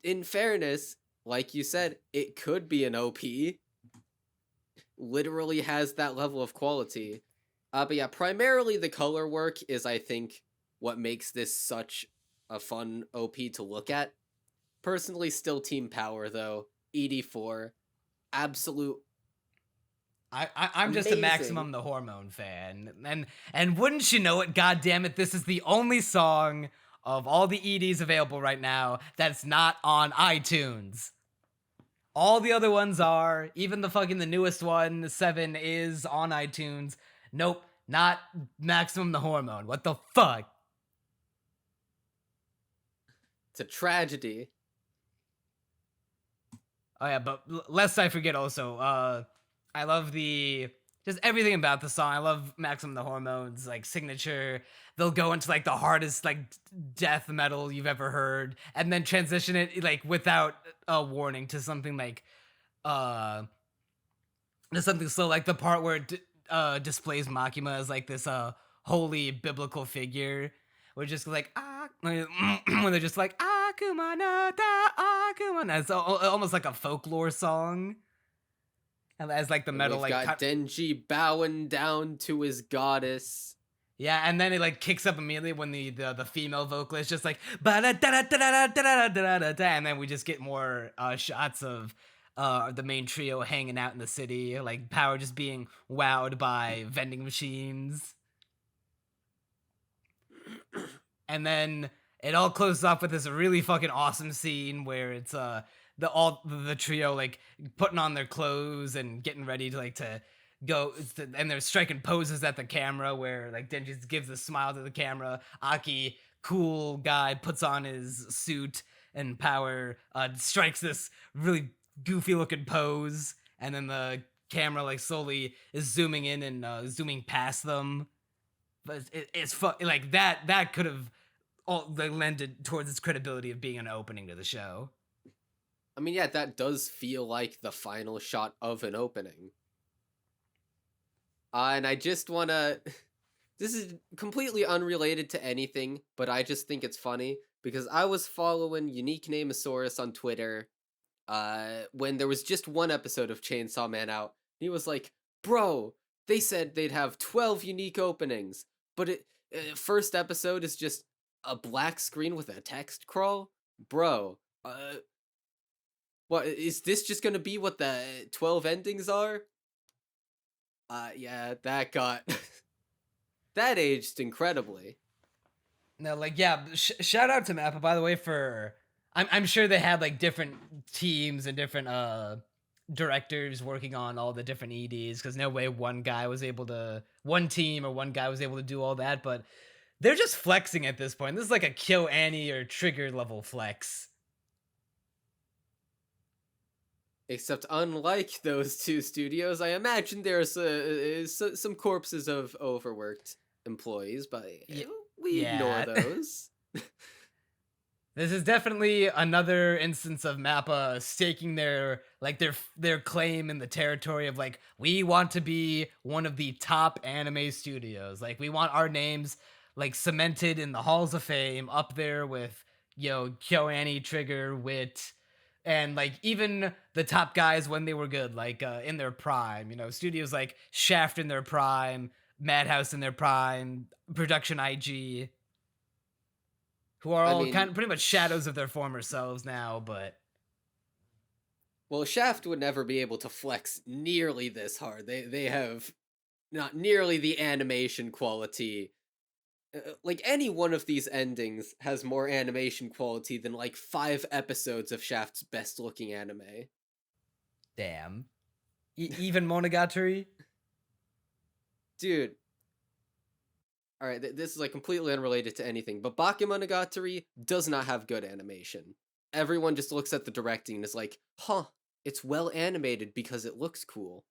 In fairness, like you said, it could be an OP. Literally has that level of quality. But yeah, primarily the color work is, I think, what makes this such a fun OP to look at. Personally, still Team Power though. ED4, absolute. I'm just a Maximum the Hormone fan, and wouldn't you know it? God damn it! This is the only song of all the EDs available right now that's not on iTunes. All the other ones are. Even the newest one, 7, is on iTunes. Nope, not Maximum the Hormone. What the fuck? It's a tragedy. Oh yeah, but lest I forget also, I love just everything about the song. I love Maximum the Hormone's like signature. They'll go into like the hardest like death metal you've ever heard, and then transition it like without a warning to something like to something slow, like the part where it displays Makima as like this holy biblical figure. We're just like when they're just like Akuma no da Akuma no. It's almost like a folklore song. And as like the metal We've like got Denji bowing down to his goddess. Yeah, and then it like kicks up immediately when the female vocalist just like and then we just get more shots of the main trio hanging out in the city, like Power just being wowed by vending machines. And then it all closes off with this really fucking awesome scene where it's the trio like putting on their clothes and getting ready to like to go, and they're striking poses at the camera where like Denji gives a smile to the camera. Aki, cool guy, puts on his suit, and Power strikes this really goofy looking pose, and then the camera like slowly is zooming in and zooming past them. But it's like that could have all like lended towards its credibility of being an opening to the show. I mean, yeah, that does feel like the final shot of an opening. And I just want to This is completely unrelated to anything, but I just think it's funny because I was following Unique Namosaurus on Twitter when there was just one episode of Chainsaw Man out. He was like, "Bro, they said they'd have 12 unique openings, but first episode is just a black screen with a text crawl? Bro, what is this just going to be what the 12 endings are?" Yeah, that got that aged incredibly. No, like, yeah, shout out to Mappa, by the way, for I'm sure they had like different teams and different directors working on all the different EDs, because no way one team or one guy was able to do all that, but they're just flexing at this point. This is like a Kill Annie or Trigger level flex. Except unlike those two studios, I imagine there's some corpses of overworked employees, but we ignore those. This is definitely another instance of MAPPA staking their claim in the territory of like, we want to be one of the top anime studios. Like, we want our names like cemented in the halls of fame, up there with, you know, KyoAni, Trigger, Wit, and like even the top guys when they were good, like in their prime. You know, studios like Shaft in their prime, Madhouse in their prime, Production IG, who are all kind of pretty much shadows of their former selves now, but... Well, Shaft would never be able to flex nearly this hard. They have not nearly the animation quality. Like, any one of these endings has more animation quality than, like, 5 episodes of Shaft's best-looking anime. Damn. Even Monogatari? Dude. Alright, this is, like, completely unrelated to anything, but Bakemonogatari does not have good animation. Everyone just looks at the directing and is like, huh, it's well animated because it looks cool.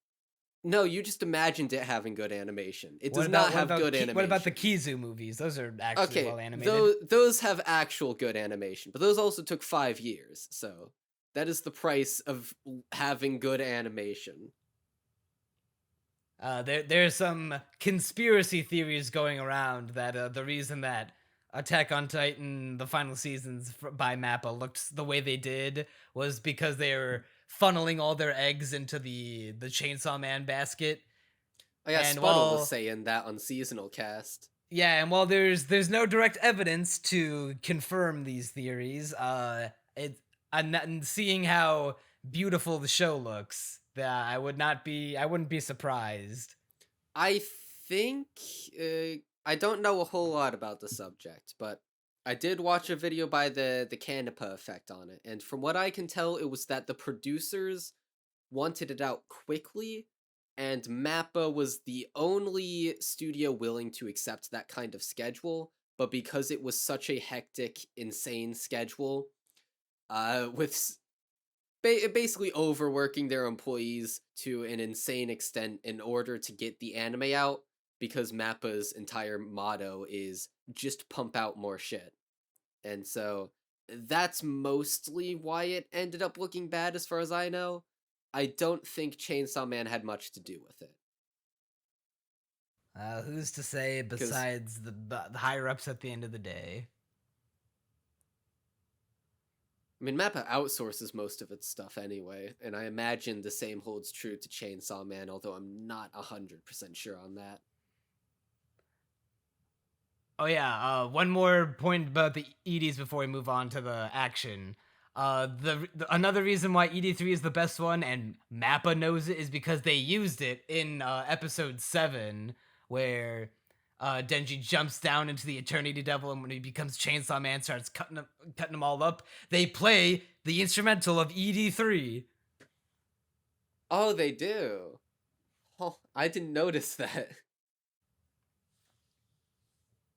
No, you just imagined it having good animation. It does not have good animation. What about the Kizu movies? Those are actually well animated. Those have actual good animation, but those also took 5 years, so that is the price of having good animation. There's some conspiracy theories going around that the reason that Attack on Titan, the final seasons by MAPPA, looked the way they did was because they were funneling all their eggs into the Chainsaw Man basket. Oh yeah, Spuddle was saying that on Seasonal Cast. Yeah, and while there's no direct evidence to confirm these theories, and seeing how beautiful the show looks, that I wouldn't be surprised. I think I don't know a whole lot about the subject, but I did watch a video by the Canapa Effect on it, and from what I can tell, it was that the producers wanted it out quickly, and MAPPA was the only studio willing to accept that kind of schedule, but because it was such a hectic, insane schedule, with basically overworking their employees to an insane extent in order to get the anime out, because MAPPA's entire motto is just pump out more shit. And so that's mostly why it ended up looking bad as far as I know. I don't think Chainsaw Man had much to do with it. Who's to say besides the higher-ups at the end of the day? I mean, MAPPA outsources most of its stuff anyway, and I imagine the same holds true to Chainsaw Man, although I'm not 100% sure on that. Oh yeah, one more point about the EDs before we move on to the action. Another reason why ED3 is the best one, and MAPPA knows it, is because they used it in episode 7, where Denji jumps down into the Eternity Devil, and when he becomes Chainsaw Man, starts cutting them all up. They play the instrumental of ED3. Oh, they do. Oh, I didn't notice that.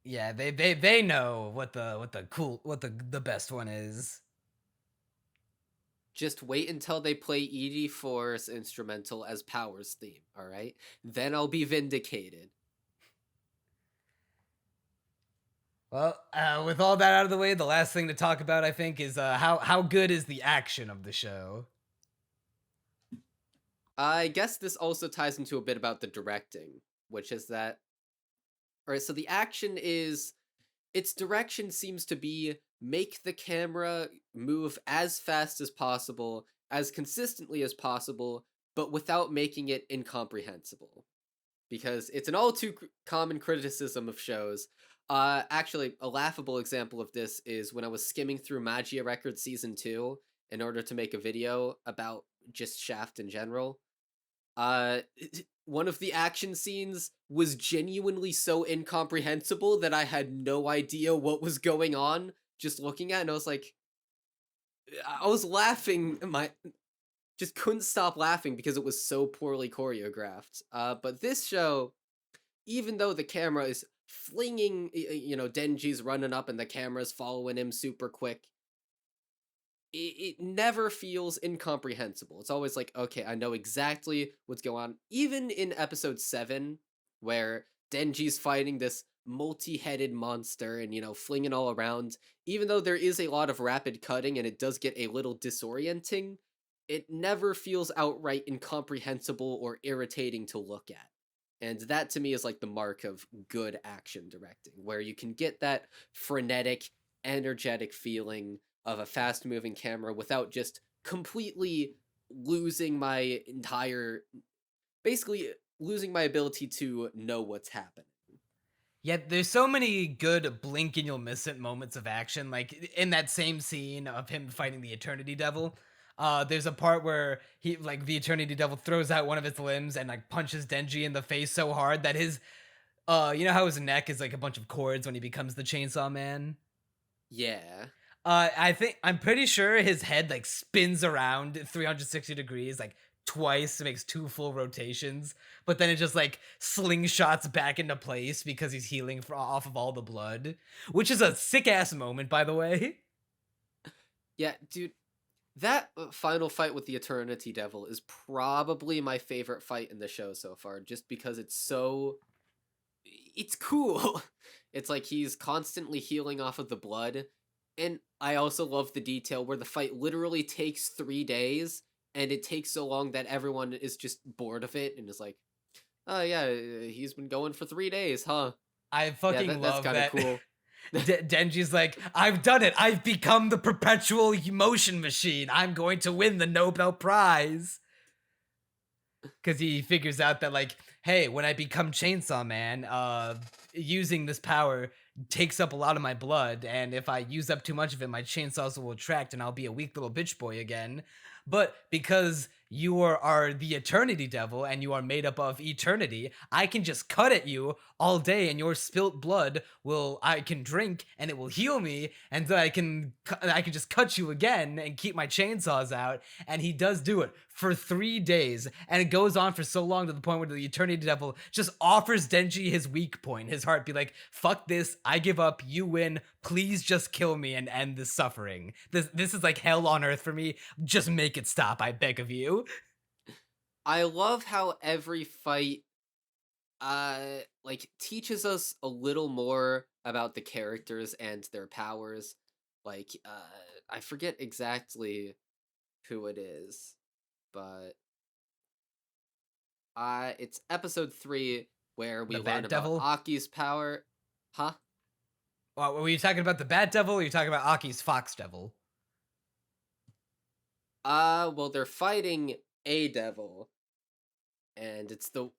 Yeah, they know what the best one is. Just wait until they play ED4's instrumental as Power's theme, alright? Then I'll be vindicated. Well, with all that out of the way, the last thing to talk about, I think, is how good is the action of the show? I guess this also ties into a bit about the directing, which is that All right, so the action is its direction seems to be make the camera move as fast as possible, as consistently as possible, but without making it incomprehensible. Because it's an all too common criticism of shows. Actually, a laughable example of this is when I was skimming through Magia Records Season 2 in order to make a video about just Shaft in general. One of the action scenes was genuinely so incomprehensible that I had no idea what was going on just looking at it, and I was laughing just couldn't stop laughing because it was so poorly choreographed. But this show, even though the camera is flinging, Denji's running up and the camera's following him super quick, it never feels incomprehensible. It's always like, okay, I know exactly what's going on. Even in episode 7, where Denji's fighting this multi-headed monster and, flinging all around, even though there is a lot of rapid cutting and it does get a little disorienting, it never feels outright incomprehensible or irritating to look at. And that to me is like the mark of good action directing, where you can get that frenetic, energetic feeling of a fast-moving camera without just completely losing my basically losing my ability to know what's happening. Yet there's so many good blink and you'll miss it moments of action. Like in that same scene of him fighting the Eternity Devil, there's a part where the Eternity Devil throws out one of his limbs and like punches Denji in the face so hard that his you know how his neck is like a bunch of cords when he becomes the Chainsaw Man? Yeah. I'm pretty sure his head like spins around 360 degrees like twice, makes 2 full rotations, but then it just like slingshots back into place because he's healing off of all the blood, which is a sick ass moment, by the way. Yeah, dude, that final fight with the Eternity Devil is probably my favorite fight in the show so far, just because it's cool. It's like he's constantly healing off of the blood. And I also love the detail where the fight literally takes 3 days, and it takes so long that everyone is just bored of it and is like, oh yeah, he's been going for 3 days, huh? I fucking that's love kind of that. cool. Denji's like, I've done it. I've become the perpetual emotion machine. I'm going to win the Nobel Prize. Because he figures out that, like, hey, when I become Chainsaw Man, using this power takes up a lot of my blood, and if I use up too much of it, my chainsaws will attract, and I'll be a weak little bitch boy again. But because you are the Eternity Devil, and you are made up of eternity, I can just cut at you all day, and your spilt blood I can drink, and it will heal me, and then I can just cut you again and keep my chainsaws out. And he does do it for 3 days, and it goes on for so long to the point where the Eternity Devil just offers Denji his weak point, his heart, be like, fuck this, I give up, you win, please just kill me and end this suffering. This is like hell on earth for me, just make it stop, I beg of you. I love how every fight teaches us a little more about the characters and their powers. Like I forget exactly who it is, but it's episode 3 where we learn about Aki's power. Huh? Well, were you talking about the Bat Devil, or were you talking about Aki's Fox Devil? Well, they're fighting a devil, and it's the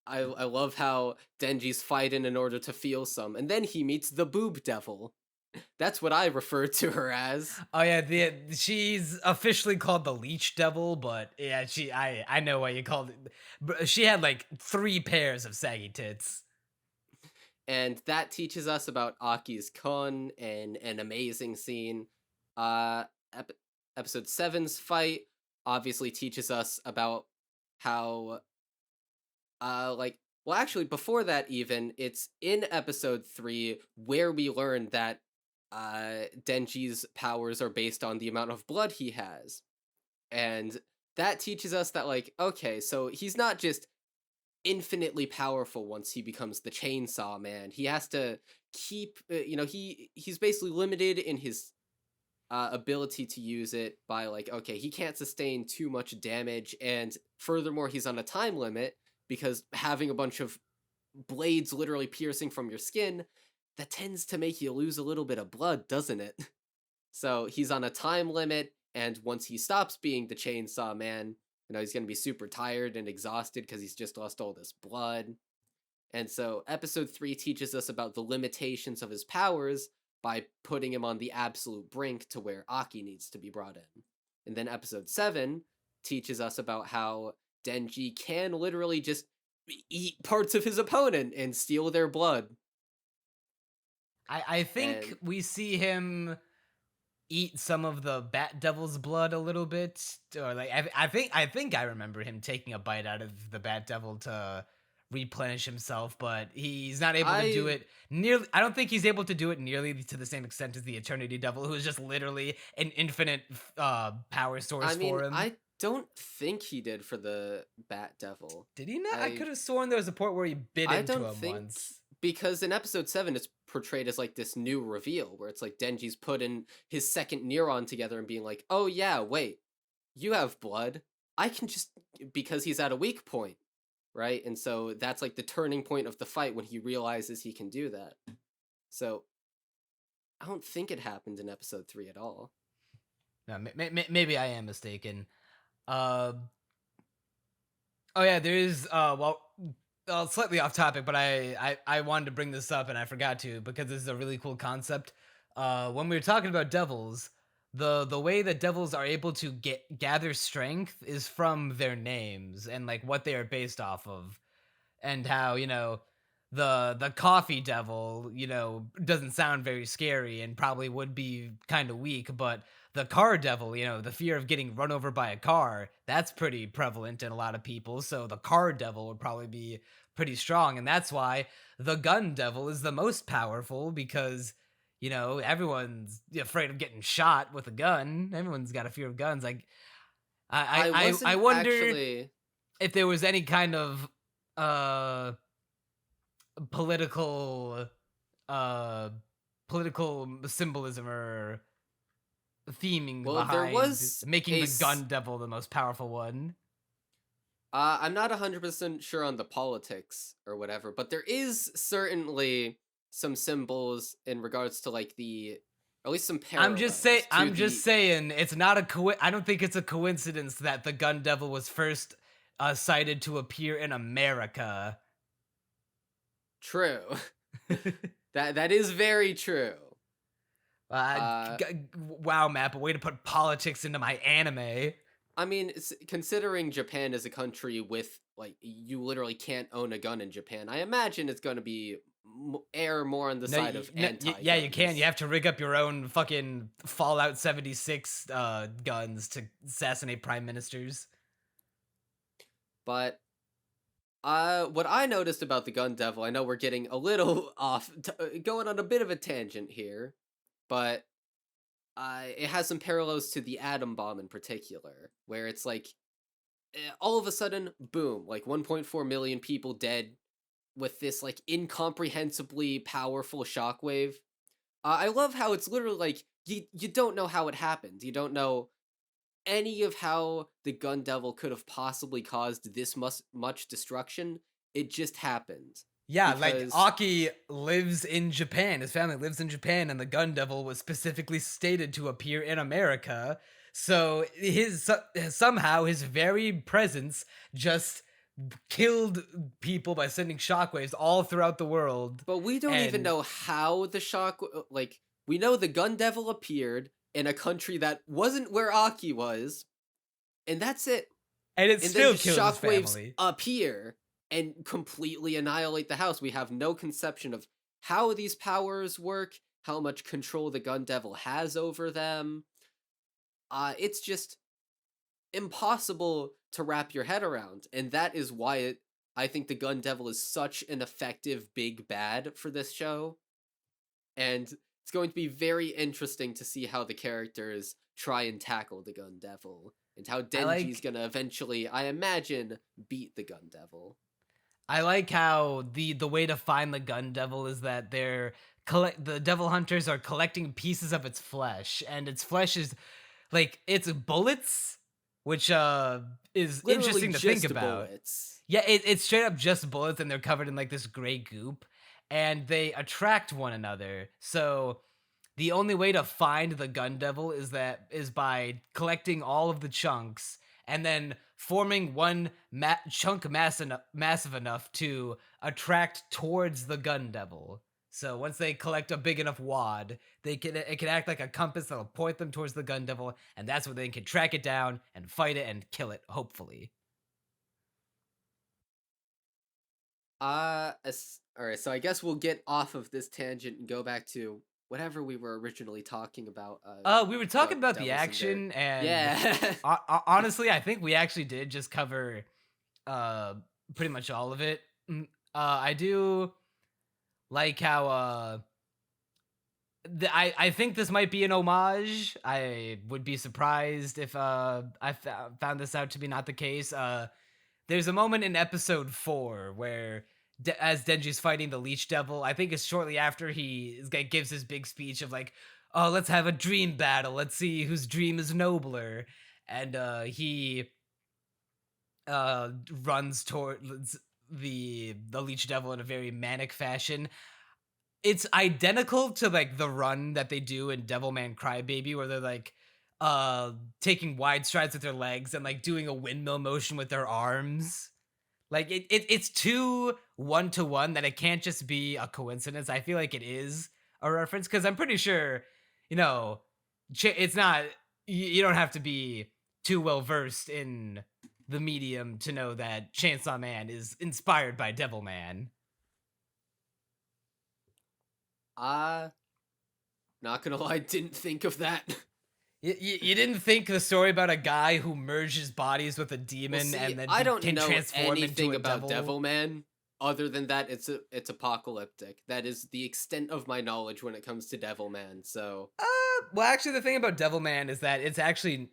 I love how Denji's fighting in order to feel some, and then he meets the Boob Devil. That's what I refer to her as. Oh yeah, she's officially called the Leech Devil, but yeah, I know why you called it. She had like 3 pairs of saggy tits. And that teaches us about Aki's Kun and an amazing scene. Episode 7's fight obviously teaches us about how well, actually, before that even, it's in episode 3 where we learn that Denji's powers are based on the amount of blood he has. And that teaches us that, like, okay, so he's not just infinitely powerful once he becomes the Chainsaw Man. He has to keep, he's basically limited in his ability to use it by, like, okay, he can't sustain too much damage, and furthermore, he's on a time limit, because having a bunch of blades literally piercing from your skin, that tends to make you lose a little bit of blood, doesn't it? So he's on a time limit, and once he stops being the Chainsaw Man, he's going to be super tired and exhausted because he's just lost all this blood. And so episode 3 teaches us about the limitations of his powers by putting him on the absolute brink to where Aki needs to be brought in. And then episode 7 teaches us about how Denji can literally just eat parts of his opponent and steal their blood. I think we see him eat some of the Bat Devil's blood a little bit, or like I think I remember him taking a bite out of the Bat Devil to replenish himself, but he's not able to do it nearly. I don't think he's able to do it nearly to the same extent as the Eternity Devil, who is just literally an infinite power source for him. I don't think he did for the Bat Devil. Did he not? I could have sworn there was a point where he bit into him once. Because in episode 7, it's portrayed as like this new reveal where it's like Denji's putting his second neuron together and being like, oh yeah, wait, you have blood. I can just, because he's at a weak point, right? And so that's like the turning point of the fight when he realizes he can do that. So I don't think it happened in episode 3 at all. No, maybe I am mistaken. Oh yeah, there is, slightly off topic, but I wanted to bring this up and I forgot to because this is a really cool concept. When we were talking about devils, the way that devils are able to gather strength is from their names and like what they are based off of, and how the coffee devil doesn't sound very scary and probably would be kind of weak, but the car devil, the fear of getting run over by a car, that's pretty prevalent in a lot of people. So the car devil would probably be pretty strong. And that's why the gun devil is the most powerful, because, everyone's afraid of getting shot with a gun. Everyone's got a fear of guns. Like, I wonder if there was any kind of political symbolism or theming behind making the gun devil the most powerful one. I'm not 100% sure on the politics or whatever, but there is certainly some symbols in regards to like at least some parallels. I'm just saying it's not I don't think it's a coincidence that the gun devil was first cited to appear in America. True. that is very true. Wow, MAPPA, way to put politics into my anime. I mean, considering Japan is a country with, like, you literally can't own a gun in Japan, I imagine it's going to be err more on the side of anti-guns. Yeah, you can. You have to rig up your own fucking Fallout 76 guns to assassinate prime ministers. But what I noticed about the gun devil, I know we're getting a little off, going on a bit of a tangent here, but it has some parallels to the atom bomb in particular, where it's like, all of a sudden, boom, like 1.4 million people dead with this like incomprehensibly powerful shockwave. I love how it's literally like, you don't know how it happened. You don't know any of how the gun devil could have possibly caused this much destruction. It just happened. Yeah, like Aki lives in Japan. His family lives in Japan, and the gun devil was specifically stated to appear in America. So somehow his very presence just killed people by sending shockwaves all throughout the world. But we don't even know how the we know the gun devil appeared in a country that wasn't where Aki was, and that's it. And it still kills shockwaves his family. Appear and completely annihilate the house. We have no conception of how these powers work, how much control the gun devil has over them. It's just impossible to wrap your head around, and that is why I think the gun devil is such an effective big bad for this show. And it's going to be very interesting to see how the characters try and tackle the gun devil, and how Denji's gonna eventually, I imagine, beat the gun devil. I like how the way to find the gun devil is that the devil hunters are collecting pieces of its flesh, and its flesh is like its bullets, which is Literally interesting to just think about. bullets. Yeah, it's straight up just bullets, and they're covered in like this gray goop, and they attract one another. So the only way to find the gun devil is by collecting all of the chunks and then forming one chunk massive enough to attract towards the gun devil. So once they collect a big enough wad, it can act like a compass that'll point them towards the gun devil, and that's when they can track it down and fight it and kill it. Hopefully. All right. So I guess we'll get off of this tangent and go back to whatever we were originally talking about. We were talking about the Devils and action, Dirt. and Yeah. honestly, I think we actually did just cover pretty much all of it. I do like how I think this might be an homage. I would be surprised if found this out to be not the case. There's a moment in episode 4 where as Denji's fighting the Leech Devil, I think it's shortly after gives his big speech of like, "Oh, let's have a dream battle. Let's see whose dream is nobler." And he runs towards the Leech Devil in a very manic fashion. It's identical to like the run that they do in Devilman Crybaby, where they're like taking wide strides with their legs and like doing a windmill motion with their arms. Like it's too one-to-one that it can't just be a coincidence. I feel like it is a reference because I'm pretty sure, you know, it's not. You don't have to be too well versed in the medium to know that Chainsaw Man is inspired by Devilman. Not gonna lie, didn't think of that. You didn't think the story about a guy who merges bodies with a demon Well, see, and then I don't can know transform anything into a about devil? Devilman. Other than that, it's apocalyptic. That is the extent of my knowledge when it comes to Devilman. So Well, actually, the thing about Devilman is that it's actually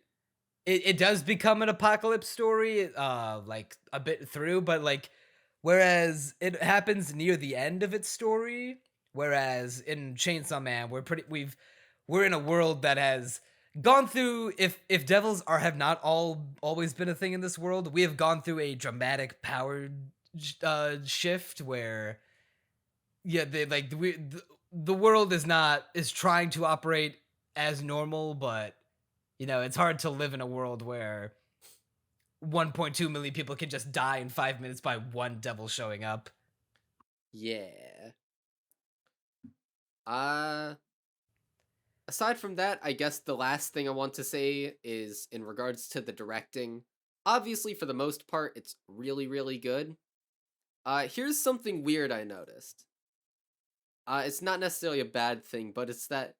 it does become an apocalypse story, like a bit through, but like whereas it happens near the end of its story, whereas in Chainsaw Man, we're in a world that has gone through if devils have not always been a thing in this world, we have gone through a dramatic power shift where yeah, the world is trying to operate as normal, but you know, it's hard to live in a world where 1.2 million people can just die in 5 minutes by one devil showing up. yeah. Aside from that, I guess the last thing I want to say is in regards to the directing. Obviously, for the most part, it's really, really good. Here's something weird I noticed. It's not necessarily a bad thing, but it's that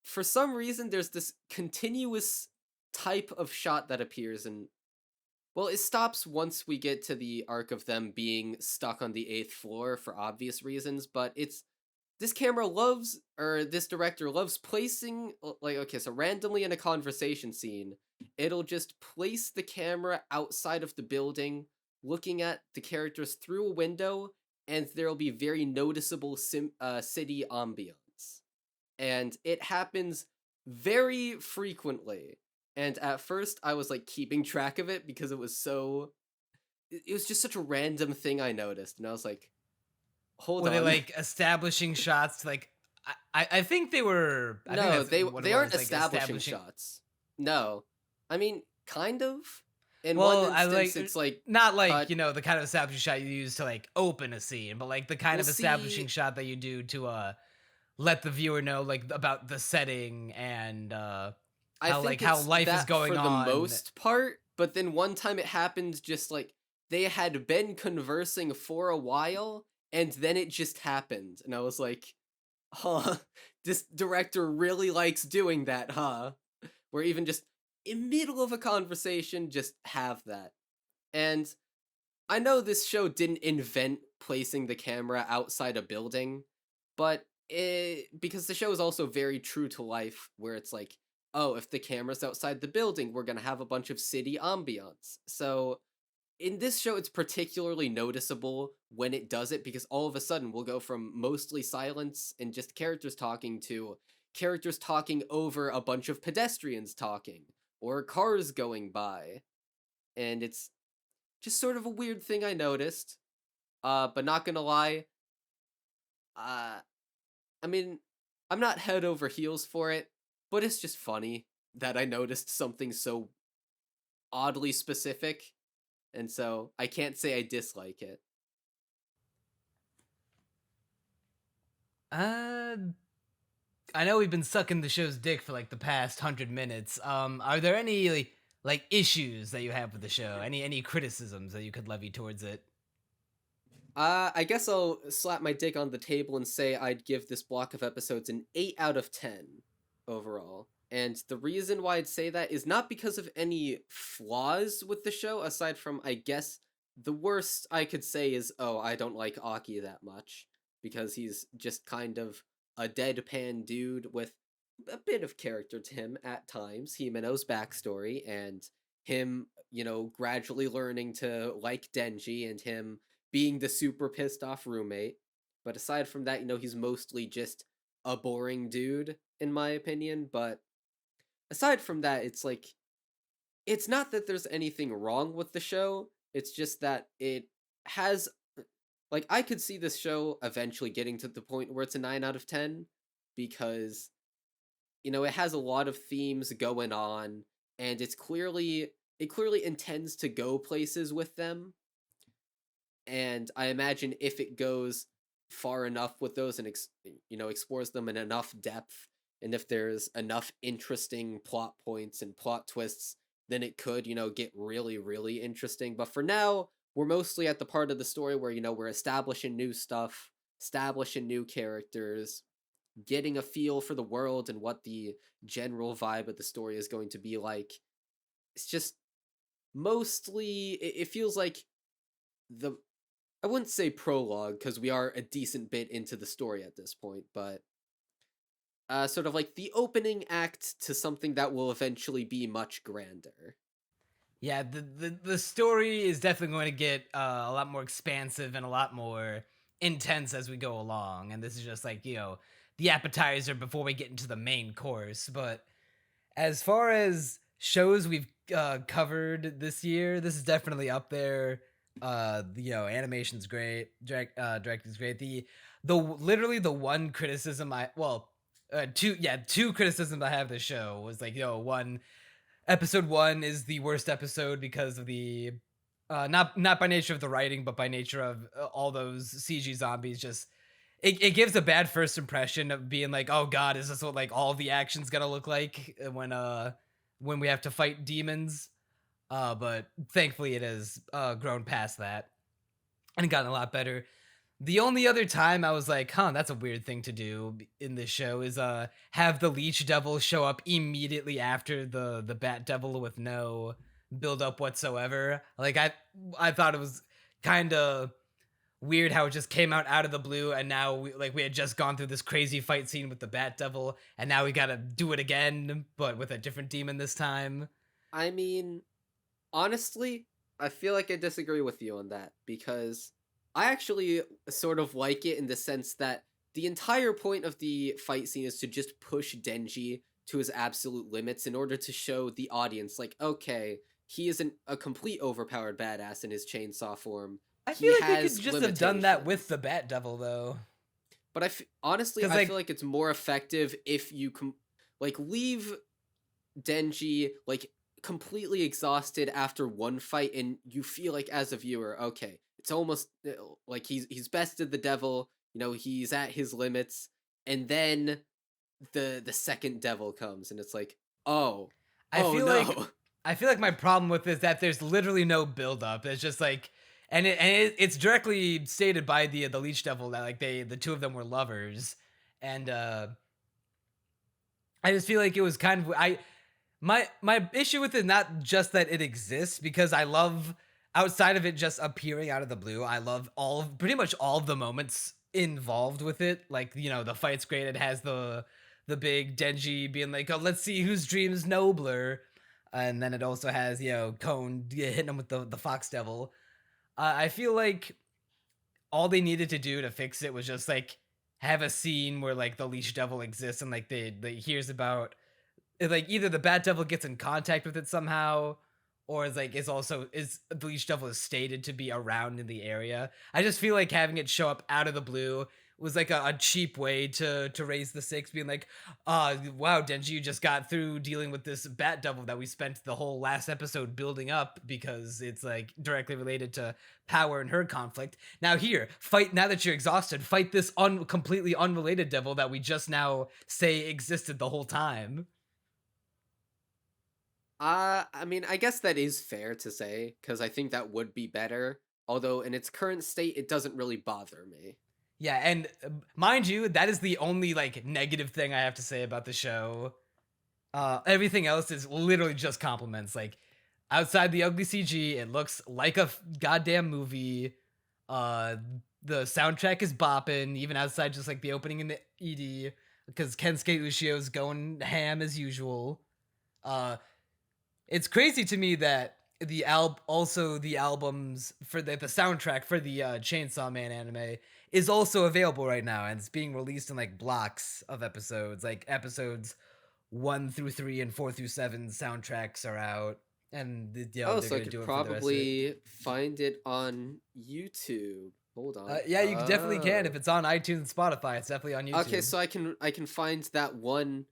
for some reason there's this continuous type of shot that appears and well, it stops once we get to the arc of them being stuck on the 8th floor for obvious reasons, but it's this camera loves or this director loves placing like okay, so randomly in a conversation scene, it'll just place the camera outside of the building looking at the characters through a window and there'll be very noticeable city ambiance. And it happens very frequently. And at first I was like keeping track of it because it was just such a random thing I noticed and I was like hold Were on. they like establishing shots to like I think they were I think No, that's they what it they aren't was, like establishing shots. No. I mean, kind of. In Well, one I instance, like it's like not like, cut. you know, the kind of establishing shot you use to like open a scene, but like the kind Well, of establishing see, shot that you do to let the viewer know like about the setting and I think how it's life is that going for the on. most part, but then one time it happened just like they had been conversing for a while, and then it just happened. And I was like, huh, this director really likes doing that, huh? Where even just in middle of a conversation, just have that. And I know this show didn't invent placing the camera outside a building, but because the show is also very true to life, where it's like, oh, if the camera's outside the building, we're gonna have a bunch of city ambiance. So in this show, it's particularly noticeable when it does it because all of a sudden we'll go from mostly silence and just characters talking to characters talking over a bunch of pedestrians talking or cars going by. and it's just sort of a weird thing I noticed. But not gonna lie, uh, I mean, I'm not head over heels for it, but it's just funny that I noticed something so oddly specific, and so I can't say I dislike it. Uh, I know we've been sucking the show's dick for like the past 100 minutes. Are there any like issues that you have with the show? Any criticisms that you could levy towards it? I guess I'll slap my dick on the table and say I'd give this block of episodes an 8 out of 10 overall. And the reason why I'd say that is not because of any flaws with the show, aside from, I guess, the worst I could say is, oh, I don't like Aki that much, because he's just kind of a deadpan dude with a bit of character to him at times. Himeno's backstory, and him, gradually learning to like Denji, and him being the super pissed off roommate. But aside from that, he's mostly just a boring dude, in my opinion. But aside from that, it's like, it's not that there's anything wrong with the show, it's just that it has, like, I could see this show eventually getting to the point where it's a 9 out of 10, because, it has a lot of themes going on, and it clearly intends to go places with them. And I imagine if it goes far enough with those and explores them in enough depth, and if there's enough interesting plot points and plot twists, then it could get really, really interesting. But for now, we're mostly at the part of the story where we're establishing new stuff, establishing new characters, getting a feel for the world and what the general vibe of the story is going to be like. It's just mostly, it feels like the, I wouldn't say prologue, because we are a decent bit into the story at this point, but sort of like the opening act to something that will eventually be much grander. Yeah, the story is definitely going to get a lot more expansive and a lot more intense as we go along. And this is just like, the appetizer before we get into the main course. But as far as shows we've covered this year, this is definitely up there. Animation's great, directing's great. The literally the one criticism two criticisms I have of the show was like, one, episode 1 is the worst episode because of the not by nature of the writing, but by nature of all those CG zombies. Just it gives a bad first impression of being like, oh god, is this what like all the action's gonna look like when we have to fight demons? But thankfully it has grown past that and gotten a lot better. The only other time I was like, huh, that's a weird thing to do in this show is have the Leech Devil show up immediately after the Bat Devil with no build up whatsoever. Like I thought it was kind of weird how it just came out of the blue, and now we had just gone through this crazy fight scene with the Bat Devil, and now we got to do it again but with a different demon this time. I mean, honestly, I feel like I disagree with you on that, because I actually sort of like it in the sense that the entire point of the fight scene is to just push Denji to his absolute limits in order to show the audience, like, okay, he isn't a complete overpowered badass in his chainsaw form. I feel like they could just have done that with the Bat Devil, though. But honestly, I feel like it's more effective if you leave Denji completely exhausted after one fight, and you feel like as a viewer, okay, it's almost like he's bested the devil, he's at his limits, and then the second devil comes, and it's like, I feel like my problem with this is that there's literally no build up. It's just like, it's directly stated by the Leech Devil that like the two of them were lovers, and I just feel like it was kind of my issue with it, not just that it exists, because I love, outside of it just appearing out of the blue, I love pretty much all of the moments involved with it. Like, the fight's great. It has the big Denji being like, oh, let's see whose dream's nobler. And then it also has, Cone hitting him with the Fox Devil. I feel like all they needed to do to fix it was just like have a scene where like the Leech Devil exists, and like they hears about it, like either the Bat Devil gets in contact with it somehow, or is like is Bleach Devil is stated to be around in the area. I just feel like having it show up out of the blue was like a cheap way to raise the stakes, being like, wow, Denji, you just got through dealing with this Bat Devil that we spent the whole last episode building up because it's like directly related to power and her conflict. Now here, fight, now that you're exhausted, fight this completely unrelated devil that we just now say existed the whole time. I mean, I guess that is fair to say, because I think that would be better. Although in its current state, it doesn't really bother me. Yeah, and mind you, that is the only like negative thing I have to say about the show. Everything else is literally just compliments. Like outside the ugly CG, it looks like a goddamn movie. The soundtrack is bopping, even outside just like the opening in the ED, because Kensuke Ushio's going ham as usual. It's crazy to me that the albums for the soundtrack for the Chainsaw Man anime is also available right now, and it's being released in like blocks of episodes. Like episodes 1 through 3 and 4 through 7 soundtracks are out, and So I could probably find it on YouTube. Hold on. Yeah, you definitely can. If it's on iTunes and Spotify, it's definitely on YouTube. Okay, so I can find that one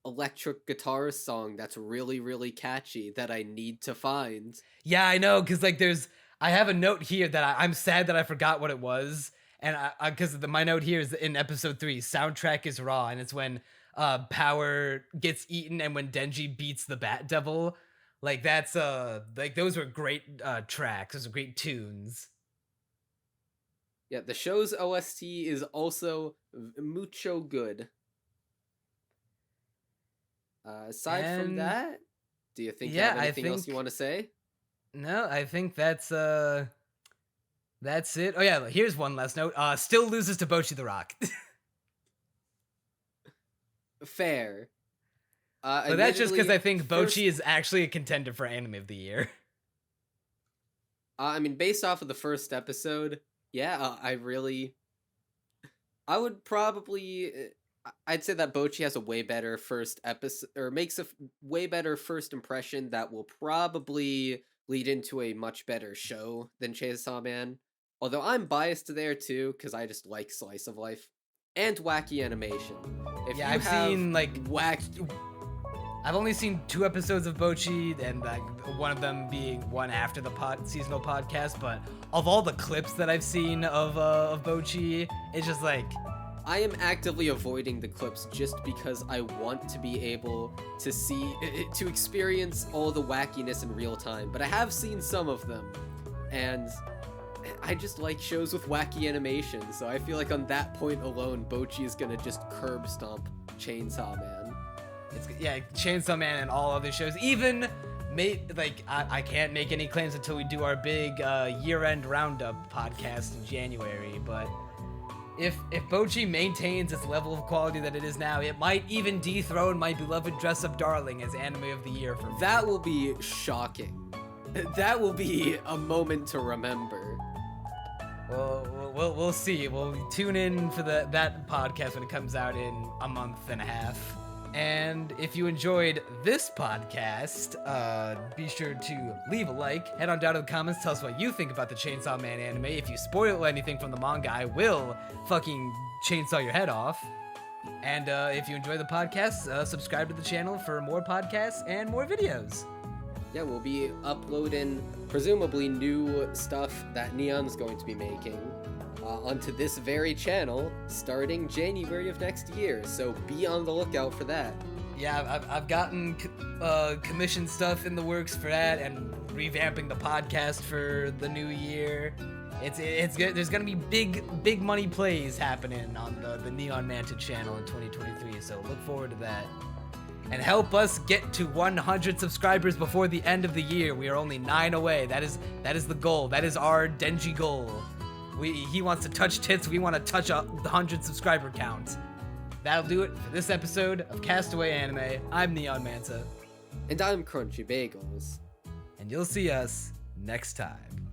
electric guitar song that's really, really catchy that I need to find. Yeah, I know, because like I have a note here that I'm sad that I forgot what it was, and because my note here is in episode 3, soundtrack is raw, and it's when Power gets eaten and when Denji beats the Bat Devil. Like that's like those were great tracks. Those are great tunes. Yeah, the show's OST is also mucho good. Aside from that, do you think you have anything else you want to say? No, I think that's it. Oh yeah, here's one last note. Still loses to Bocchi the Rock. Fair. But that's just because I think Bocchi is actually a contender for Anime of the Year. I mean, based off of the first episode, yeah, I would probably... I'd say that Bocchi has a way better first episode, or makes a way better first impression that will probably lead into a much better show than Chainsaw Man. Although I'm biased there too, because I just like slice of life and wacky animation. I've seen like I've only seen 2 episodes of Bocchi, and like one of them being one after the seasonal podcast. But of all the clips that I've seen of Bocchi, it's just like. I am actively avoiding the clips just because I want to be able to experience all the wackiness in real time, but I have seen some of them, and I just like shows with wacky animation, so I feel like on that point alone, Bocchi is gonna just curb stomp Chainsaw Man. Chainsaw Man and all other shows, even I can't make any claims until we do our big year-end roundup podcast in January, but If Bocchi maintains its level of quality that it is now, it might even dethrone my beloved dress-up darling as Anime of the Year for me. That will be shocking. That will be a moment to remember. Well, we'll see. We'll tune in for that podcast when it comes out in a month and a half. And if you enjoyed this podcast, be sure to leave a like, head on down to the comments, tell us what you think about the Chainsaw Man anime. If you spoil anything from the manga, I will fucking chainsaw your head off. And if you enjoy the podcast, subscribe to the channel for more podcasts and more videos. Yeah, we'll be uploading presumably new stuff that Neon's going to be making onto this very channel starting January of next year, so be on the lookout for that. Yeah, I've gotten commission stuff in the works for that, and revamping the podcast for the new year. It's good. There's gonna be big money plays happening on the Neon Manta channel in 2023, so look forward to that. And help us get to 100 subscribers before the end of the year. We are only 9 away. That is the goal. That is our Denji goal. He wants to touch tits, we want to touch the 100 subscriber count. That'll do it for this episode of Castaway Anime. I'm Neon Manta. And I'm Crunchy Bagels. And you'll see us next time.